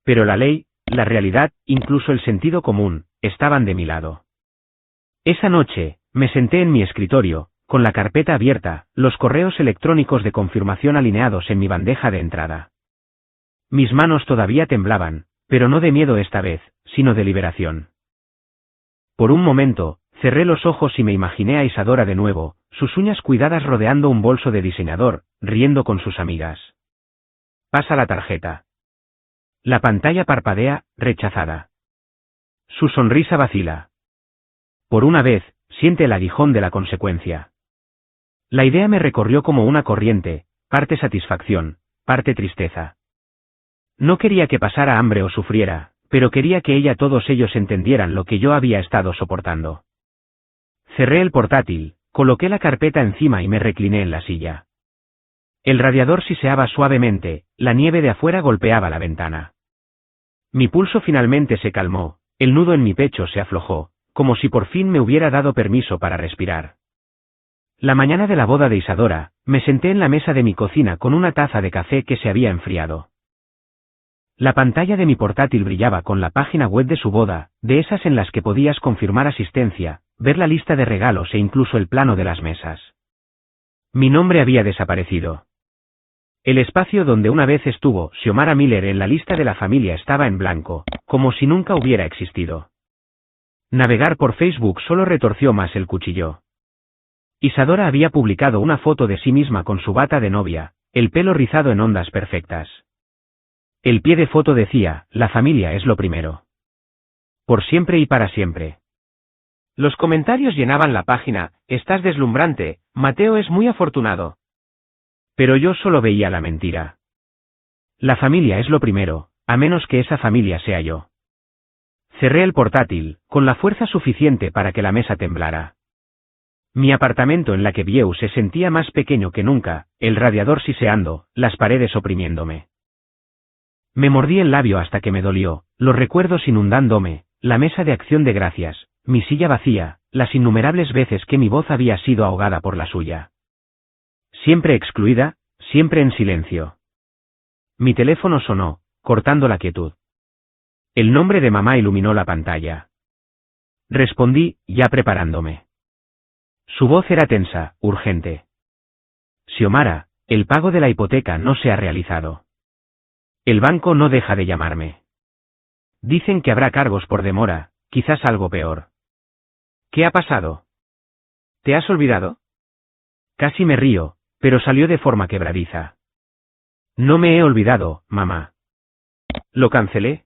Pero la ley, la realidad, incluso el sentido común, estaban de mi lado. Esa noche, me senté en mi escritorio, con la carpeta abierta, los correos electrónicos de confirmación alineados en mi bandeja de entrada. Mis manos todavía temblaban, pero no de miedo esta vez, sino de liberación. Por un momento, cerré los ojos y me imaginé a Isadora de nuevo, sus uñas cuidadas rodeando un bolso de diseñador, riendo con sus amigas. Pasa la tarjeta. La pantalla parpadea, rechazada. Su sonrisa vacila. Por una vez, siente el aguijón de la consecuencia. La idea me recorrió como una corriente, parte satisfacción, parte tristeza. No quería que pasara hambre o sufriera, pero quería que ella todos ellos entendieran lo que yo había estado soportando. Cerré el portátil, coloqué la carpeta encima y me recliné en la silla. El radiador siseaba suavemente, la nieve de afuera golpeaba la ventana. Mi pulso finalmente se calmó, el nudo en mi pecho se aflojó, como si por fin me hubiera dado permiso para respirar. La mañana de la boda de Isadora, me senté en la mesa de mi cocina con una taza de café que se había enfriado. La pantalla de mi portátil brillaba con la página web de su boda, de esas en las que podías confirmar asistencia, ver la lista de regalos e incluso el plano de las mesas. Mi nombre había desaparecido. El espacio donde una vez estuvo Xiomara Miller en la lista de la familia estaba en blanco, como si nunca hubiera existido. Navegar por Facebook solo retorció más el cuchillo. Isadora había publicado una foto de sí misma con su bata de novia, el pelo rizado en ondas perfectas. El pie de foto decía, la familia es lo primero. Por siempre y para siempre. Los comentarios llenaban la página, estás deslumbrante, Mateo es muy afortunado. Pero yo solo veía la mentira. La familia es lo primero, a menos que esa familia sea yo. Cerré el portátil, con la fuerza suficiente para que la mesa temblara. Mi apartamento en la que Vieu se sentía más pequeño que nunca, el radiador siseando, las paredes oprimiéndome. Me mordí el labio hasta que me dolió, los recuerdos inundándome, la mesa de acción de gracias, mi silla vacía, las innumerables veces que mi voz había sido ahogada por la suya. Siempre excluida, siempre en silencio. Mi teléfono sonó, cortando la quietud. El nombre de mamá iluminó la pantalla. Respondí, ya preparándome. Su voz era tensa, urgente. Xiomara, el pago de la hipoteca no se ha realizado. El banco no deja de llamarme. Dicen que habrá cargos por demora, quizás algo peor. ¿Qué ha pasado? ¿Te has olvidado? Casi me río, pero salió de forma quebradiza. No me he olvidado, mamá. ¿Lo cancelé?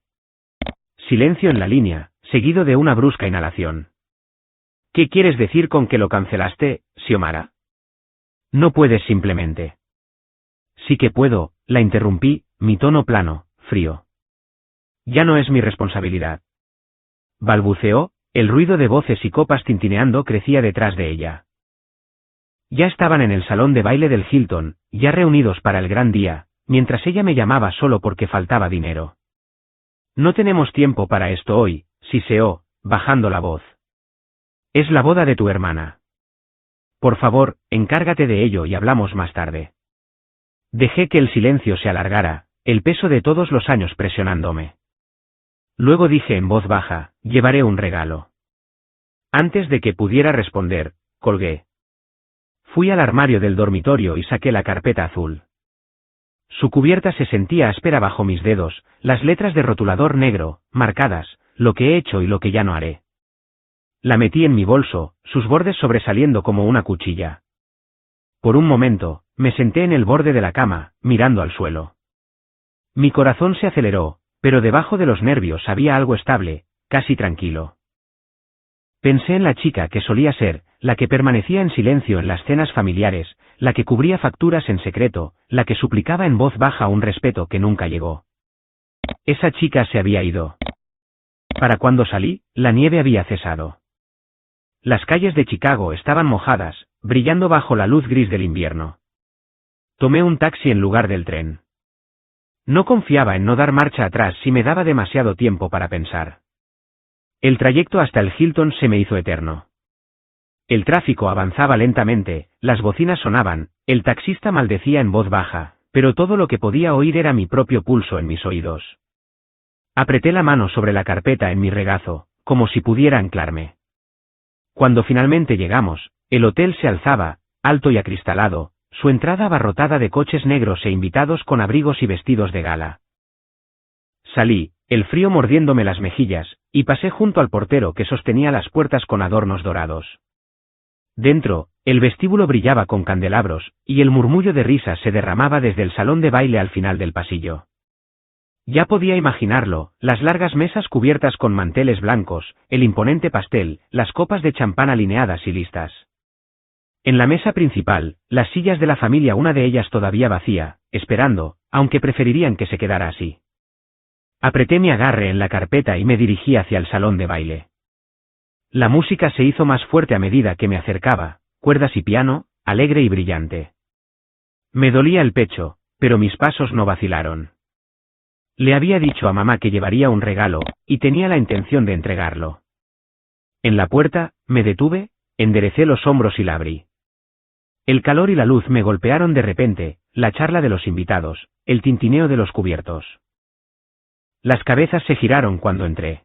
Silencio en la línea, seguido de una brusca inhalación. ¿Qué quieres decir con que lo cancelaste, Xiomara? No puedes simplemente. Sí que puedo, la interrumpí, mi tono plano, frío. Ya no es mi responsabilidad. Balbuceó, el ruido de voces y copas tintineando crecía detrás de ella. Ya estaban en el salón de baile del Hilton, ya reunidos para el gran día, mientras ella me llamaba solo porque faltaba dinero. No tenemos tiempo para esto hoy, siseó, bajando la voz. Es la boda de tu hermana. Por favor, encárgate de ello y hablamos más tarde. Dejé que el silencio se alargara, el peso de todos los años presionándome. Luego dije en voz baja, llevaré un regalo. Antes de que pudiera responder, colgué. Fui al armario del dormitorio y saqué la carpeta azul. Su cubierta se sentía áspera bajo mis dedos, las letras de rotulador negro, marcadas, lo que he hecho y lo que ya no haré. La metí en mi bolso, sus bordes sobresaliendo como una cuchilla. Por un momento, me senté en el borde de la cama, mirando al suelo. Mi corazón se aceleró, pero debajo de los nervios había algo estable, casi tranquilo. Pensé en la chica que solía ser, la que permanecía en silencio en las cenas familiares, la que cubría facturas en secreto, la que suplicaba en voz baja un respeto que nunca llegó. Esa chica se había ido. Para cuando salí, la nieve había cesado. Las calles de Chicago estaban mojadas, brillando bajo la luz gris del invierno. Tomé un taxi en lugar del tren. No confiaba en no dar marcha atrás si me daba demasiado tiempo para pensar. El trayecto hasta el Hilton se me hizo eterno. El tráfico avanzaba lentamente, las bocinas sonaban, el taxista maldecía en voz baja, pero todo lo que podía oír era mi propio pulso en mis oídos. Apreté la mano sobre la carpeta en mi regazo, como si pudiera anclarme. Cuando finalmente llegamos, el hotel se alzaba, alto y acristalado, su entrada abarrotada de coches negros e invitados con abrigos y vestidos de gala. Salí, el frío mordiéndome las mejillas, y pasé junto al portero que sostenía las puertas con adornos dorados. Dentro, el vestíbulo brillaba con candelabros, y el murmullo de risas se derramaba desde el salón de baile al final del pasillo. Ya podía imaginarlo, las largas mesas cubiertas con manteles blancos, el imponente pastel, las copas de champán alineadas y listas. En la mesa principal, las sillas de la familia, una de ellas todavía vacía, esperando, aunque preferirían que se quedara así. Apreté mi agarre en la carpeta y me dirigí hacia el salón de baile. La música se hizo más fuerte a medida que me acercaba, cuerdas y piano, alegre y brillante. Me dolía el pecho, pero mis pasos no vacilaron. Le había dicho a mamá que llevaría un regalo, y tenía la intención de entregarlo. En la puerta, me detuve, enderecé los hombros y la abrí. El calor y la luz me golpearon de repente, la charla de los invitados, el tintineo de los cubiertos. Las cabezas se giraron cuando entré.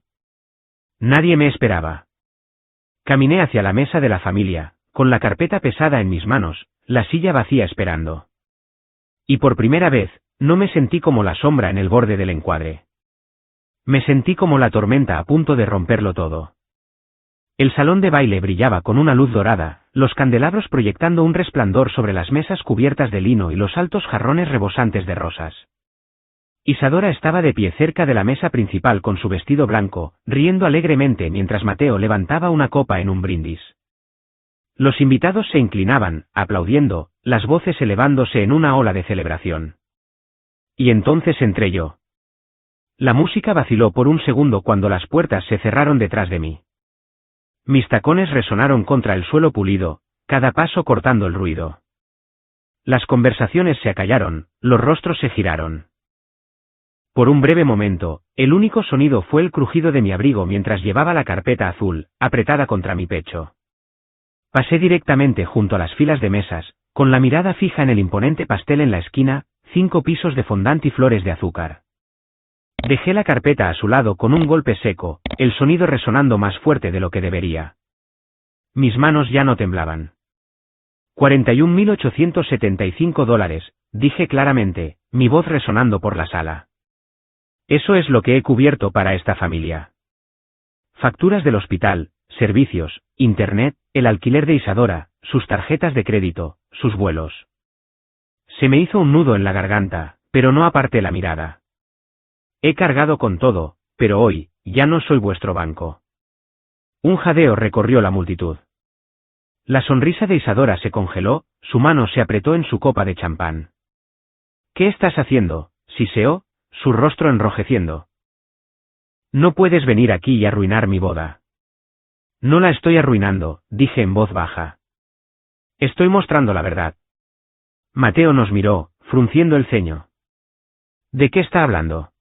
Nadie me esperaba. Caminé hacia la mesa de la familia, con la carpeta pesada en mis manos, la silla vacía esperando. Y por primera vez, no me sentí como la sombra en el borde del encuadre. Me sentí como la tormenta a punto de romperlo todo. El salón de baile brillaba con una luz dorada, los candelabros proyectando un resplandor sobre las mesas cubiertas de lino y los altos jarrones rebosantes de rosas. Isadora estaba de pie cerca de la mesa principal con su vestido blanco, riendo alegremente mientras Mateo levantaba una copa en un brindis. Los invitados se inclinaban, aplaudiendo, las voces elevándose en una ola de celebración. Y entonces entré yo. La música vaciló por un segundo cuando las puertas se cerraron detrás de mí. Mis tacones resonaron contra el suelo pulido, cada paso cortando el ruido. Las conversaciones se acallaron, los rostros se giraron. Por un breve momento, el único sonido fue el crujido de mi abrigo mientras llevaba la carpeta azul, apretada contra mi pecho. Pasé directamente junto a las filas de mesas, con la mirada fija en el imponente pastel en la esquina, 5 pisos de fondant y flores de azúcar. Dejé la carpeta a su lado con un golpe seco, el sonido resonando más fuerte de lo que debería. Mis manos ya no temblaban. $41.875, dije claramente, mi voz resonando por la sala. Eso es lo que he cubierto para esta familia. Facturas del hospital, servicios, internet, el alquiler de Isadora, sus tarjetas de crédito, sus vuelos. Se me hizo un nudo en la garganta, pero no aparté la mirada. He cargado con todo, pero hoy, ya no soy vuestro banco. Un jadeo recorrió la multitud. La sonrisa de Isadora se congeló, su mano se apretó en su copa de champán. ¿Qué estás haciendo?, siseó, su rostro enrojeciendo. No puedes venir aquí y arruinar mi boda. No la estoy arruinando, dije en voz baja. Estoy mostrando la verdad. Mateo nos miró, frunciendo el ceño. ¿De qué está hablando?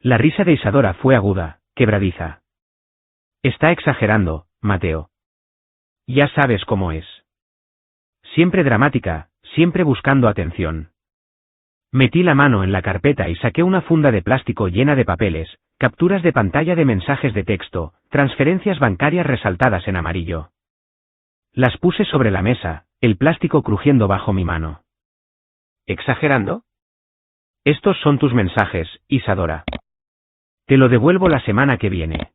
La risa de Isadora fue aguda, quebradiza. Está exagerando, Mateo. Ya sabes cómo es. Siempre dramática, siempre buscando atención. Metí la mano en la carpeta y saqué una funda de plástico llena de papeles, capturas de pantalla de mensajes de texto, transferencias bancarias resaltadas en amarillo. Las puse sobre la mesa, el plástico crujiendo bajo mi mano. ¿Exagerando? Estos son tus mensajes, Isadora. Te lo devuelvo la semana que viene.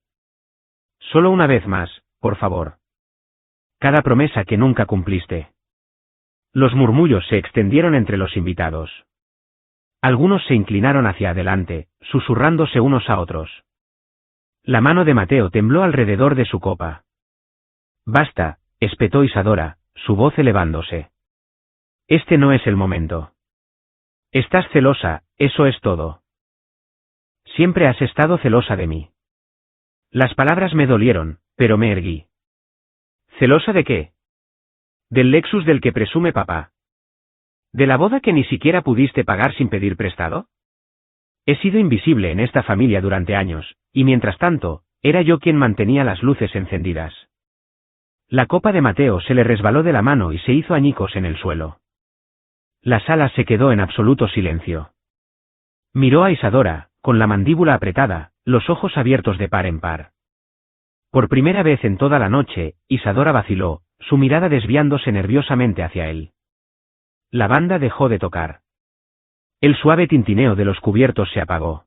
Solo una vez más, por favor. Cada promesa que nunca cumpliste. Los murmullos se extendieron entre los invitados. Algunos se inclinaron hacia adelante, susurrándose unos a otros. La mano de Mateo tembló alrededor de su copa. Basta, espetó Isadora, su voz elevándose. Este no es el momento. Estás celosa, eso es todo. Siempre has estado celosa de mí. Las palabras me dolieron, pero me erguí. ¿Celosa de qué? Del Lexus del que presume papá. ¿De la boda que ni siquiera pudiste pagar sin pedir prestado? He sido invisible en esta familia durante años, y mientras tanto, era yo quien mantenía las luces encendidas. La copa de Mateo se le resbaló de la mano y se hizo añicos en el suelo. La sala se quedó en absoluto silencio. Miró a Isadora, con la mandíbula apretada, los ojos abiertos de par en par. Por primera vez en toda la noche, Isadora vaciló, su mirada desviándose nerviosamente hacia él. La banda dejó de tocar. El suave tintineo de los cubiertos se apagó.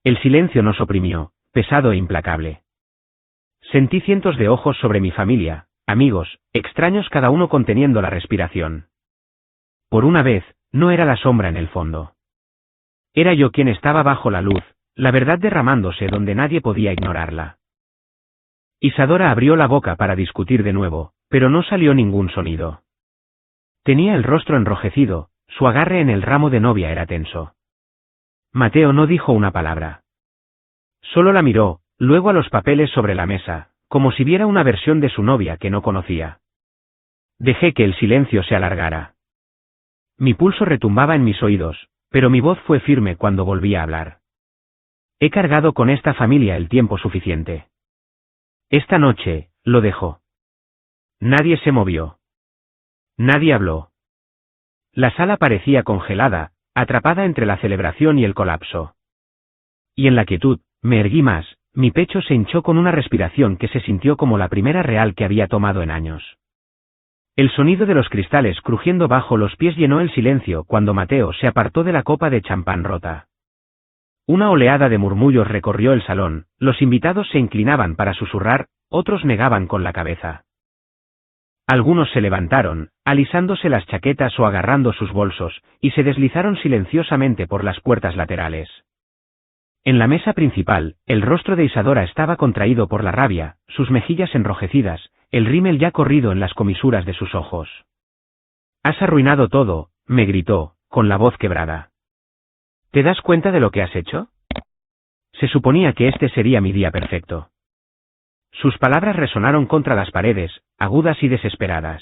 El silencio nos oprimió, pesado e implacable. Sentí cientos de ojos sobre mi familia, amigos, extraños cada uno conteniendo la respiración. Por una vez, no era la sombra en el fondo. Era yo quien estaba bajo la luz, la verdad derramándose donde nadie podía ignorarla. Isadora abrió la boca para discutir de nuevo, pero no salió ningún sonido. Tenía el rostro enrojecido, su agarre en el ramo de novia era tenso. Mateo no dijo una palabra. Solo la miró, luego a los papeles sobre la mesa, como si viera una versión de su novia que no conocía. Dejé que el silencio se alargara. Mi pulso retumbaba en mis oídos, pero mi voz fue firme cuando volví a hablar. He cargado con esta familia el tiempo suficiente. Esta noche, lo dejó. Nadie se movió. Nadie habló. La sala parecía congelada, atrapada entre la celebración y el colapso. Y en la quietud, me erguí más, mi pecho se hinchó con una respiración que se sintió como la primera real que había tomado en años. El sonido de los cristales crujiendo bajo los pies llenó el silencio cuando Mateo se apartó de la copa de champán rota. Una oleada de murmullos recorrió el salón, los invitados se inclinaban para susurrar, otros negaban con la cabeza. Algunos se levantaron, alisándose las chaquetas o agarrando sus bolsos, y se deslizaron silenciosamente por las puertas laterales. En la mesa principal, el rostro de Isadora estaba contraído por la rabia, sus mejillas enrojecidas, el rímel ya corrido en las comisuras de sus ojos. «Has arruinado todo», me gritó, con la voz quebrada. «¿Te das cuenta de lo que has hecho? Se suponía que este sería mi día perfecto». Sus palabras resonaron contra las paredes, agudas y desesperadas.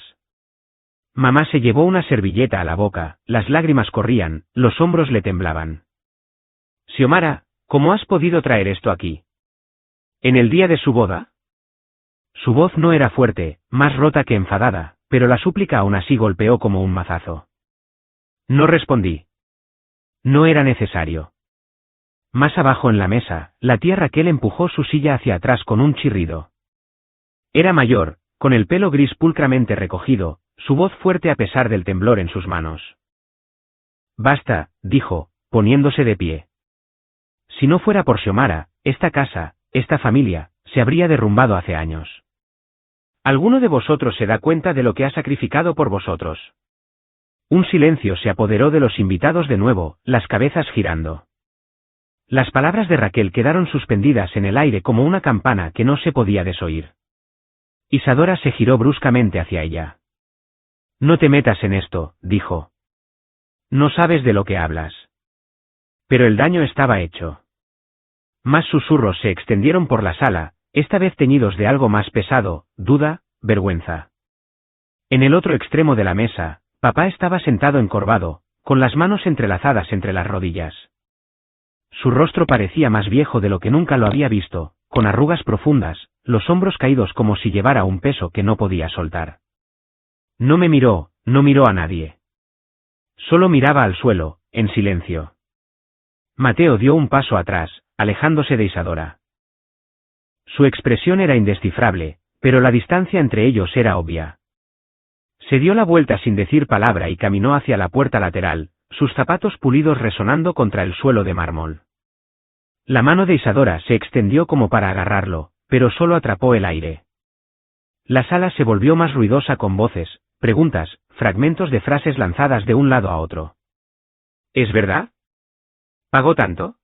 Mamá se llevó una servilleta a la boca, las lágrimas corrían, los hombros le temblaban. «Xiomara, ¿cómo has podido traer esto aquí? ¿En el día de su boda?» Su voz no era fuerte, más rota que enfadada, pero la súplica aún así golpeó como un mazazo. No respondí. No era necesario. Más abajo en la mesa, la tía Raquel empujó su silla hacia atrás con un chirrido. Era mayor, con el pelo gris pulcramente recogido, su voz fuerte a pesar del temblor en sus manos. «Basta», dijo, poniéndose de pie. Si no fuera por Xiomara, esta casa, esta familia, se habría derrumbado hace años. ¿Alguno de vosotros se da cuenta de lo que ha sacrificado por vosotros? Un silencio se apoderó de los invitados de nuevo, las cabezas girando. Las palabras de Raquel quedaron suspendidas en el aire como una campana que no se podía desoír. Isadora se giró bruscamente hacia ella. «No te metas en esto», dijo. «No sabes de lo que hablas». Pero el daño estaba hecho. Más susurros se extendieron por la sala, esta vez teñidos de algo más pesado, duda, vergüenza. En el otro extremo de la mesa, papá estaba sentado encorvado, con las manos entrelazadas entre las rodillas. Su rostro parecía más viejo de lo que nunca lo había visto, con arrugas profundas, los hombros caídos como si llevara un peso que no podía soltar. No me miró, no miró a nadie. Solo miraba al suelo, en silencio. Mateo dio un paso atrás, alejándose de Isadora. Su expresión era indescifrable, pero la distancia entre ellos era obvia. Se dio la vuelta sin decir palabra y caminó hacia la puerta lateral, sus zapatos pulidos resonando contra el suelo de mármol. La mano de Isadora se extendió como para agarrarlo, pero solo atrapó el aire. La sala se volvió más ruidosa con voces, preguntas, fragmentos de frases lanzadas de un lado a otro. ¿Es verdad? ¿Pagó tanto?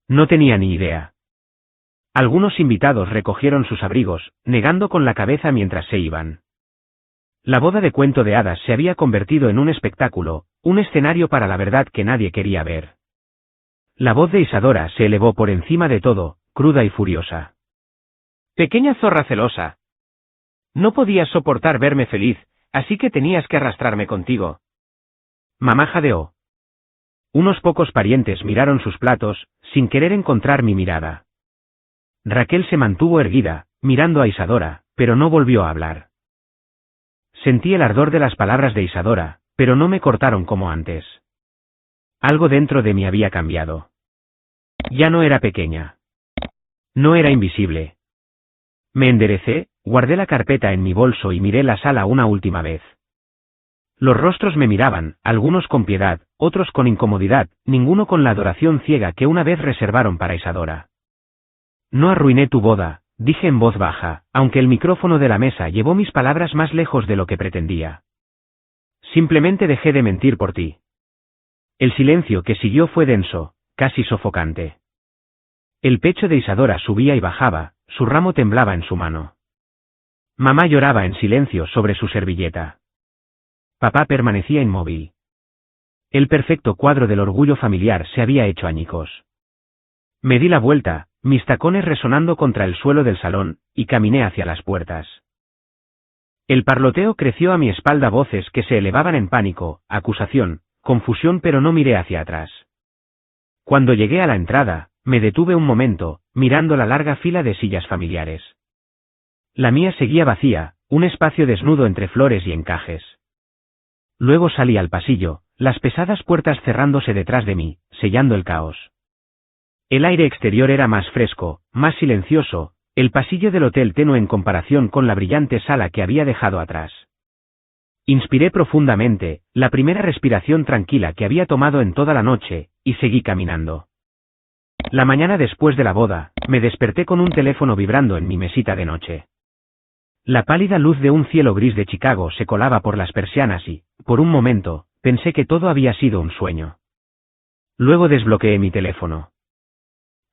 No tenía ni idea. Algunos invitados recogieron sus abrigos, negando con la cabeza mientras se iban. La boda de cuento de hadas se había convertido en un espectáculo, un escenario para la verdad que nadie quería ver. La voz de Isadora se elevó por encima de todo, cruda y furiosa. Pequeña zorra celosa. No podías soportar verme feliz, así que tenías que arrastrarme contigo. Mamá jadeó. Unos pocos parientes miraron sus platos, sin querer encontrar mi mirada. Raquel se mantuvo erguida, mirando a Isadora, pero no volvió a hablar. Sentí el ardor de las palabras de Isadora, pero no me cortaron como antes. Algo dentro de mí había cambiado. Ya no era pequeña. No era invisible. Me enderecé, guardé la carpeta en mi bolso y miré la sala una última vez. Los rostros me miraban, algunos con piedad, otros con incomodidad, ninguno con la adoración ciega que una vez reservaron para Isadora. No arruiné tu boda, dije en voz baja, aunque el micrófono de la mesa llevó mis palabras más lejos de lo que pretendía. Simplemente dejé de mentir por ti. El silencio que siguió fue denso, casi sofocante. El pecho de Isadora subía y bajaba, su ramo temblaba en su mano. Mamá lloraba en silencio sobre su servilleta. Papá permanecía inmóvil. El perfecto cuadro del orgullo familiar se había hecho añicos. Me di la vuelta, mis tacones resonando contra el suelo del salón, y caminé hacia las puertas. El parloteo creció a mi espalda, voces que se elevaban en pánico, acusación, confusión, pero no miré hacia atrás. Cuando llegué a la entrada, me detuve un momento, mirando la larga fila de sillas familiares. La mía seguía vacía, un espacio desnudo entre flores y encajes. Luego salí al pasillo, las pesadas puertas cerrándose detrás de mí, sellando el caos. El aire exterior era más fresco, más silencioso, el pasillo del hotel tenue en comparación con la brillante sala que había dejado atrás. Inspiré profundamente, la primera respiración tranquila que había tomado en toda la noche, y seguí caminando. La mañana después de la boda, me desperté con un teléfono vibrando en mi mesita de noche. La pálida luz de un cielo gris de Chicago se colaba por las persianas y, por un momento, pensé que todo había sido un sueño. Luego desbloqueé mi teléfono.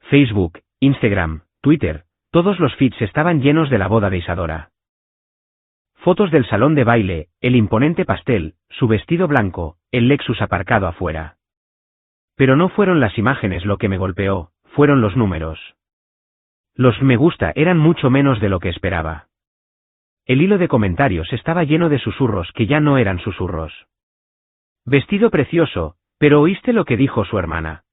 Facebook, Instagram, Twitter, todos los feeds estaban llenos de la boda de Isadora. Fotos del salón de baile, el imponente pastel, su vestido blanco, el Lexus aparcado afuera. Pero no fueron las imágenes lo que me golpeó, fueron los números. Los me gusta eran mucho menos de lo que esperaba. El hilo de comentarios estaba lleno de susurros que ya no eran susurros. Vestido precioso, pero ¿oíste lo que dijo su hermana?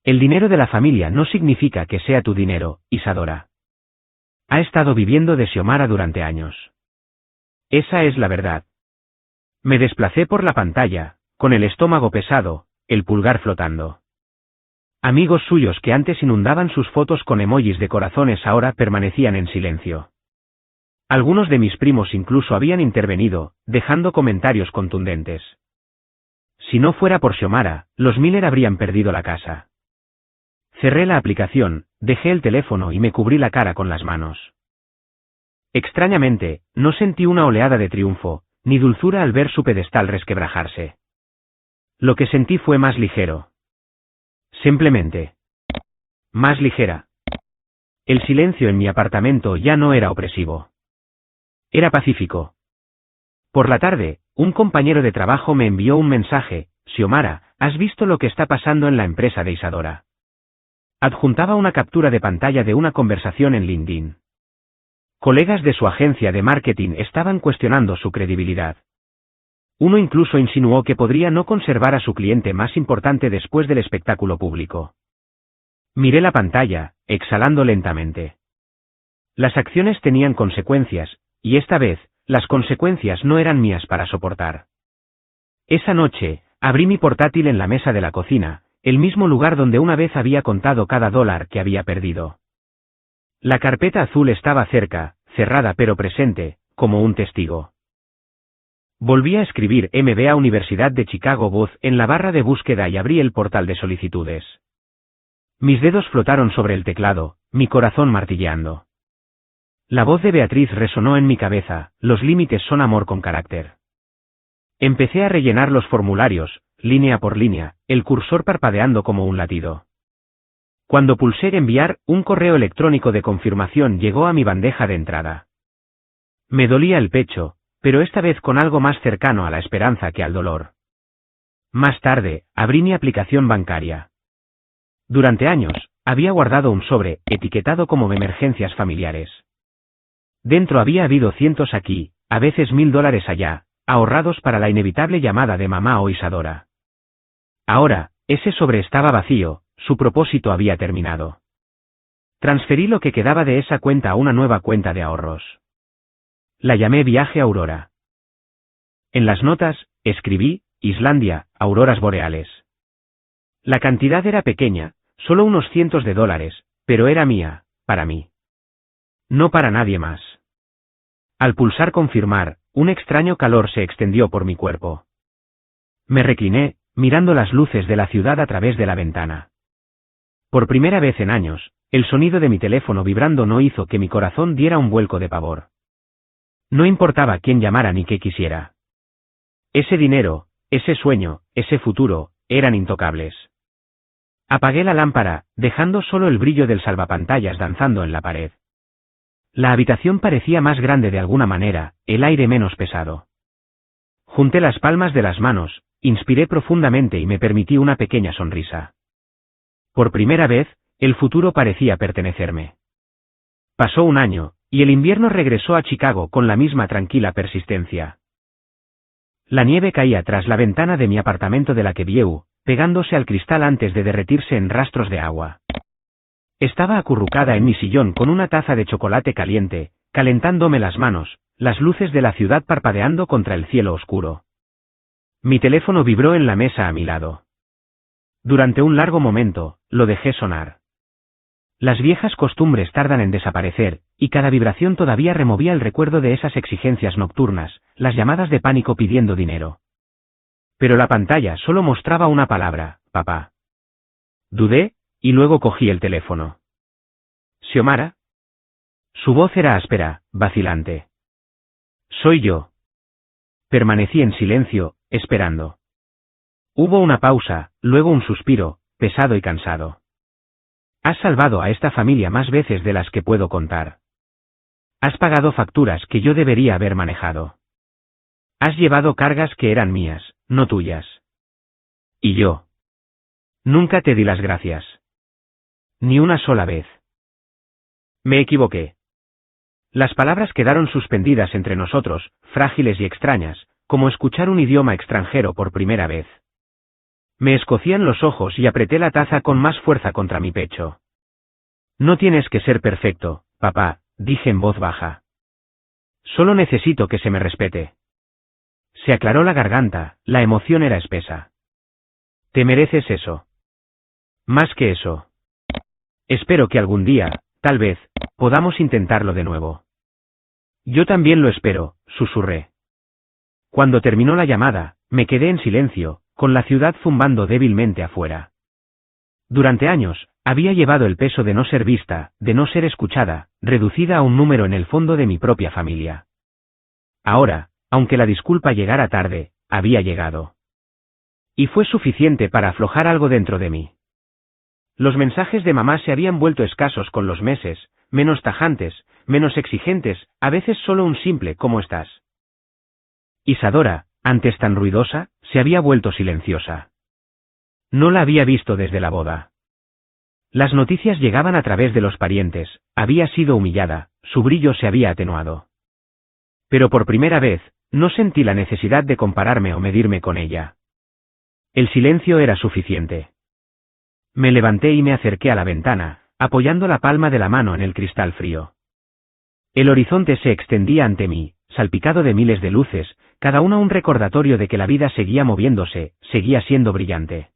El dinero de la familia no significa que sea tu dinero, Isadora. Ha estado viviendo de Xiomara durante años. Esa es la verdad. Me desplacé por la pantalla, con el estómago pesado, el pulgar flotando. Amigos suyos que antes inundaban sus fotos con emojis de corazones ahora permanecían en silencio. Algunos de mis primos incluso habían intervenido, dejando comentarios contundentes. Si no fuera por Xiomara, los Miller habrían perdido la casa. Cerré la aplicación, dejé el teléfono y me cubrí la cara con las manos. Extrañamente, no sentí una oleada de triunfo, ni dulzura al ver su pedestal resquebrajarse. Lo que sentí fue más ligero. Simplemente. Más ligera. El silencio en mi apartamento ya no era opresivo. Era pacífico. Por la tarde, un compañero de trabajo me envió un mensaje: Xiomara, ¿has visto lo que está pasando en la empresa de Isadora? Adjuntaba una captura de pantalla de una conversación en LinkedIn. Colegas de su agencia de marketing estaban cuestionando su credibilidad. Uno incluso insinuó que podría no conservar a su cliente más importante después del espectáculo público. Miré la pantalla, exhalando lentamente. Las acciones tenían consecuencias, y esta vez, las consecuencias no eran mías para soportar. Esa noche, abrí mi portátil en la mesa de la cocina, el mismo lugar donde una vez había contado cada dólar que había perdido. La carpeta azul estaba cerca, cerrada pero presente, como un testigo. Volví a escribir MBA Universidad de Chicago Booth en la barra de búsqueda y abrí el portal de solicitudes. Mis dedos flotaron sobre el teclado, mi corazón martilleando. La voz de Beatriz resonó en mi cabeza: los límites son amor con carácter. Empecé a rellenar los formularios, línea por línea, el cursor parpadeando como un latido. Cuando pulsé enviar, un correo electrónico de confirmación llegó a mi bandeja de entrada. Me dolía el pecho, pero esta vez con algo más cercano a la esperanza que al dolor. Más tarde, abrí mi aplicación bancaria. Durante años, había guardado un sobre, etiquetado como emergencias familiares. Dentro había habido cientos aquí, a veces $1000 allá, ahorrados para la inevitable llamada de mamá o Isadora. Ahora, ese sobre estaba vacío, su propósito había terminado. Transferí lo que quedaba de esa cuenta a una nueva cuenta de ahorros. La llamé Viaje Aurora. En las notas, escribí, Islandia, auroras boreales. La cantidad era pequeña, solo unos cientos de dólares, pero era mía, para mí. No para nadie más. Al pulsar confirmar, un extraño calor se extendió por mi cuerpo. Me recliné, mirando las luces de la ciudad a través de la ventana. Por primera vez en años, el sonido de mi teléfono vibrando no hizo que mi corazón diera un vuelco de pavor. No importaba quién llamara ni qué quisiera. Ese dinero, ese sueño, ese futuro, eran intocables. Apagué la lámpara, dejando solo el brillo del salvapantallas danzando en la pared. La habitación parecía más grande de alguna manera, el aire menos pesado. Junté las palmas de las manos, inspiré profundamente y me permití una pequeña sonrisa. Por primera vez, el futuro parecía pertenecerme. Pasó un año, y el invierno regresó a Chicago con la misma tranquila persistencia. La nieve caía tras la ventana de mi apartamento de la Kevieu, pegándose al cristal antes de derretirse en rastros de agua. Estaba acurrucada en mi sillón con una taza de chocolate caliente, calentándome las manos, las luces de la ciudad parpadeando contra el cielo oscuro. Mi teléfono vibró en la mesa a mi lado. Durante un largo momento, lo dejé sonar. Las viejas costumbres tardan en desaparecer, y cada vibración todavía removía el recuerdo de esas exigencias nocturnas, las llamadas de pánico pidiendo dinero. Pero la pantalla solo mostraba una palabra, papá. Dudé, y luego cogí el teléfono. ¿Xiomara? Su voz era áspera, vacilante. Soy yo. Permanecí en silencio, esperando. Hubo una pausa, luego un suspiro, pesado y cansado. Has salvado a esta familia más veces de las que puedo contar. Has pagado facturas que yo debería haber manejado. Has llevado cargas que eran mías, no tuyas. Y yo. Nunca te di las gracias. Ni una sola vez. Me equivoqué. Las palabras quedaron suspendidas entre nosotros, frágiles y extrañas, como escuchar un idioma extranjero por primera vez. Me escocían los ojos y apreté la taza con más fuerza contra mi pecho. No tienes que ser perfecto, papá, dije en voz baja. Solo necesito que se me respete. Se aclaró la garganta, la emoción era espesa. Te mereces eso. Más que eso. Espero que algún día, tal vez, podamos intentarlo de nuevo. Yo también lo espero, susurré. Cuando terminó la llamada, me quedé en silencio, con la ciudad zumbando débilmente afuera. Durante años, había llevado el peso de no ser vista, de no ser escuchada, reducida a un número en el fondo de mi propia familia. Ahora, aunque la disculpa llegara tarde, había llegado. Y fue suficiente para aflojar algo dentro de mí. Los mensajes de mamá se habían vuelto escasos con los meses, menos tajantes, menos exigentes, a veces solo un simple ¿cómo estás? Isadora, antes tan ruidosa, se había vuelto silenciosa. No la había visto desde la boda. Las noticias llegaban a través de los parientes, había sido humillada, su brillo se había atenuado. Pero por primera vez, no sentí la necesidad de compararme o medirme con ella. El silencio era suficiente. Me levanté y me acerqué a la ventana, apoyando la palma de la mano en el cristal frío. El horizonte se extendía ante mí, salpicado de miles de luces, cada una un recordatorio de que la vida seguía moviéndose, seguía siendo brillante.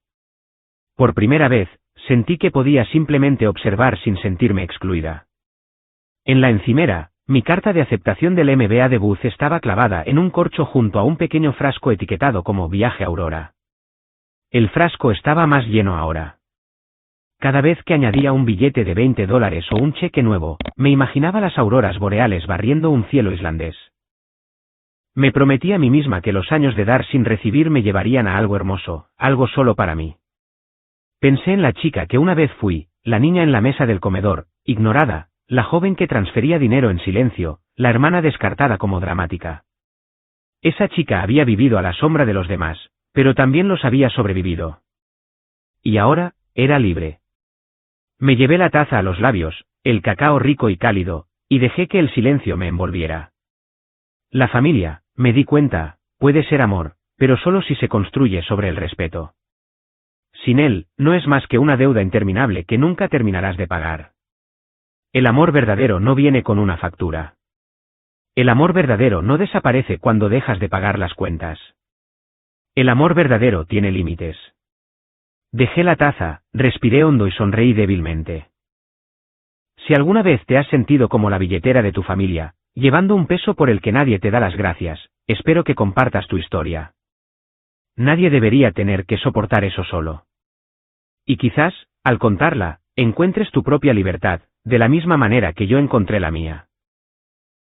Por primera vez, sentí que podía simplemente observar sin sentirme excluida. En la encimera, mi carta de aceptación del MBA de Booth estaba clavada en un corcho junto a un pequeño frasco etiquetado como Viaje Aurora. El frasco estaba más lleno ahora. Cada vez que añadía un billete de $20 o un cheque nuevo, me imaginaba las auroras boreales barriendo un cielo islandés. Me prometí a mí misma que los años de dar sin recibir me llevarían a algo hermoso, algo solo para mí. Pensé en la chica que una vez fui, la niña en la mesa del comedor, ignorada, la joven que transfería dinero en silencio, la hermana descartada como dramática. Esa chica había vivido a la sombra de los demás, pero también los había sobrevivido. Y ahora, era libre. Me llevé la taza a los labios, el cacao rico y cálido, y dejé que el silencio me envolviera. La familia, me di cuenta, puede ser amor, pero solo si se construye sobre el respeto. Sin él, no es más que una deuda interminable que nunca terminarás de pagar. El amor verdadero no viene con una factura. El amor verdadero no desaparece cuando dejas de pagar las cuentas. El amor verdadero tiene límites. Dejé la taza, respiré hondo y sonreí débilmente. Si alguna vez te has sentido como la billetera de tu familia, llevando un peso por el que nadie te da las gracias, espero que compartas tu historia. Nadie debería tener que soportar eso solo. Y quizás, al contarla, encuentres tu propia libertad, de la misma manera que yo encontré la mía.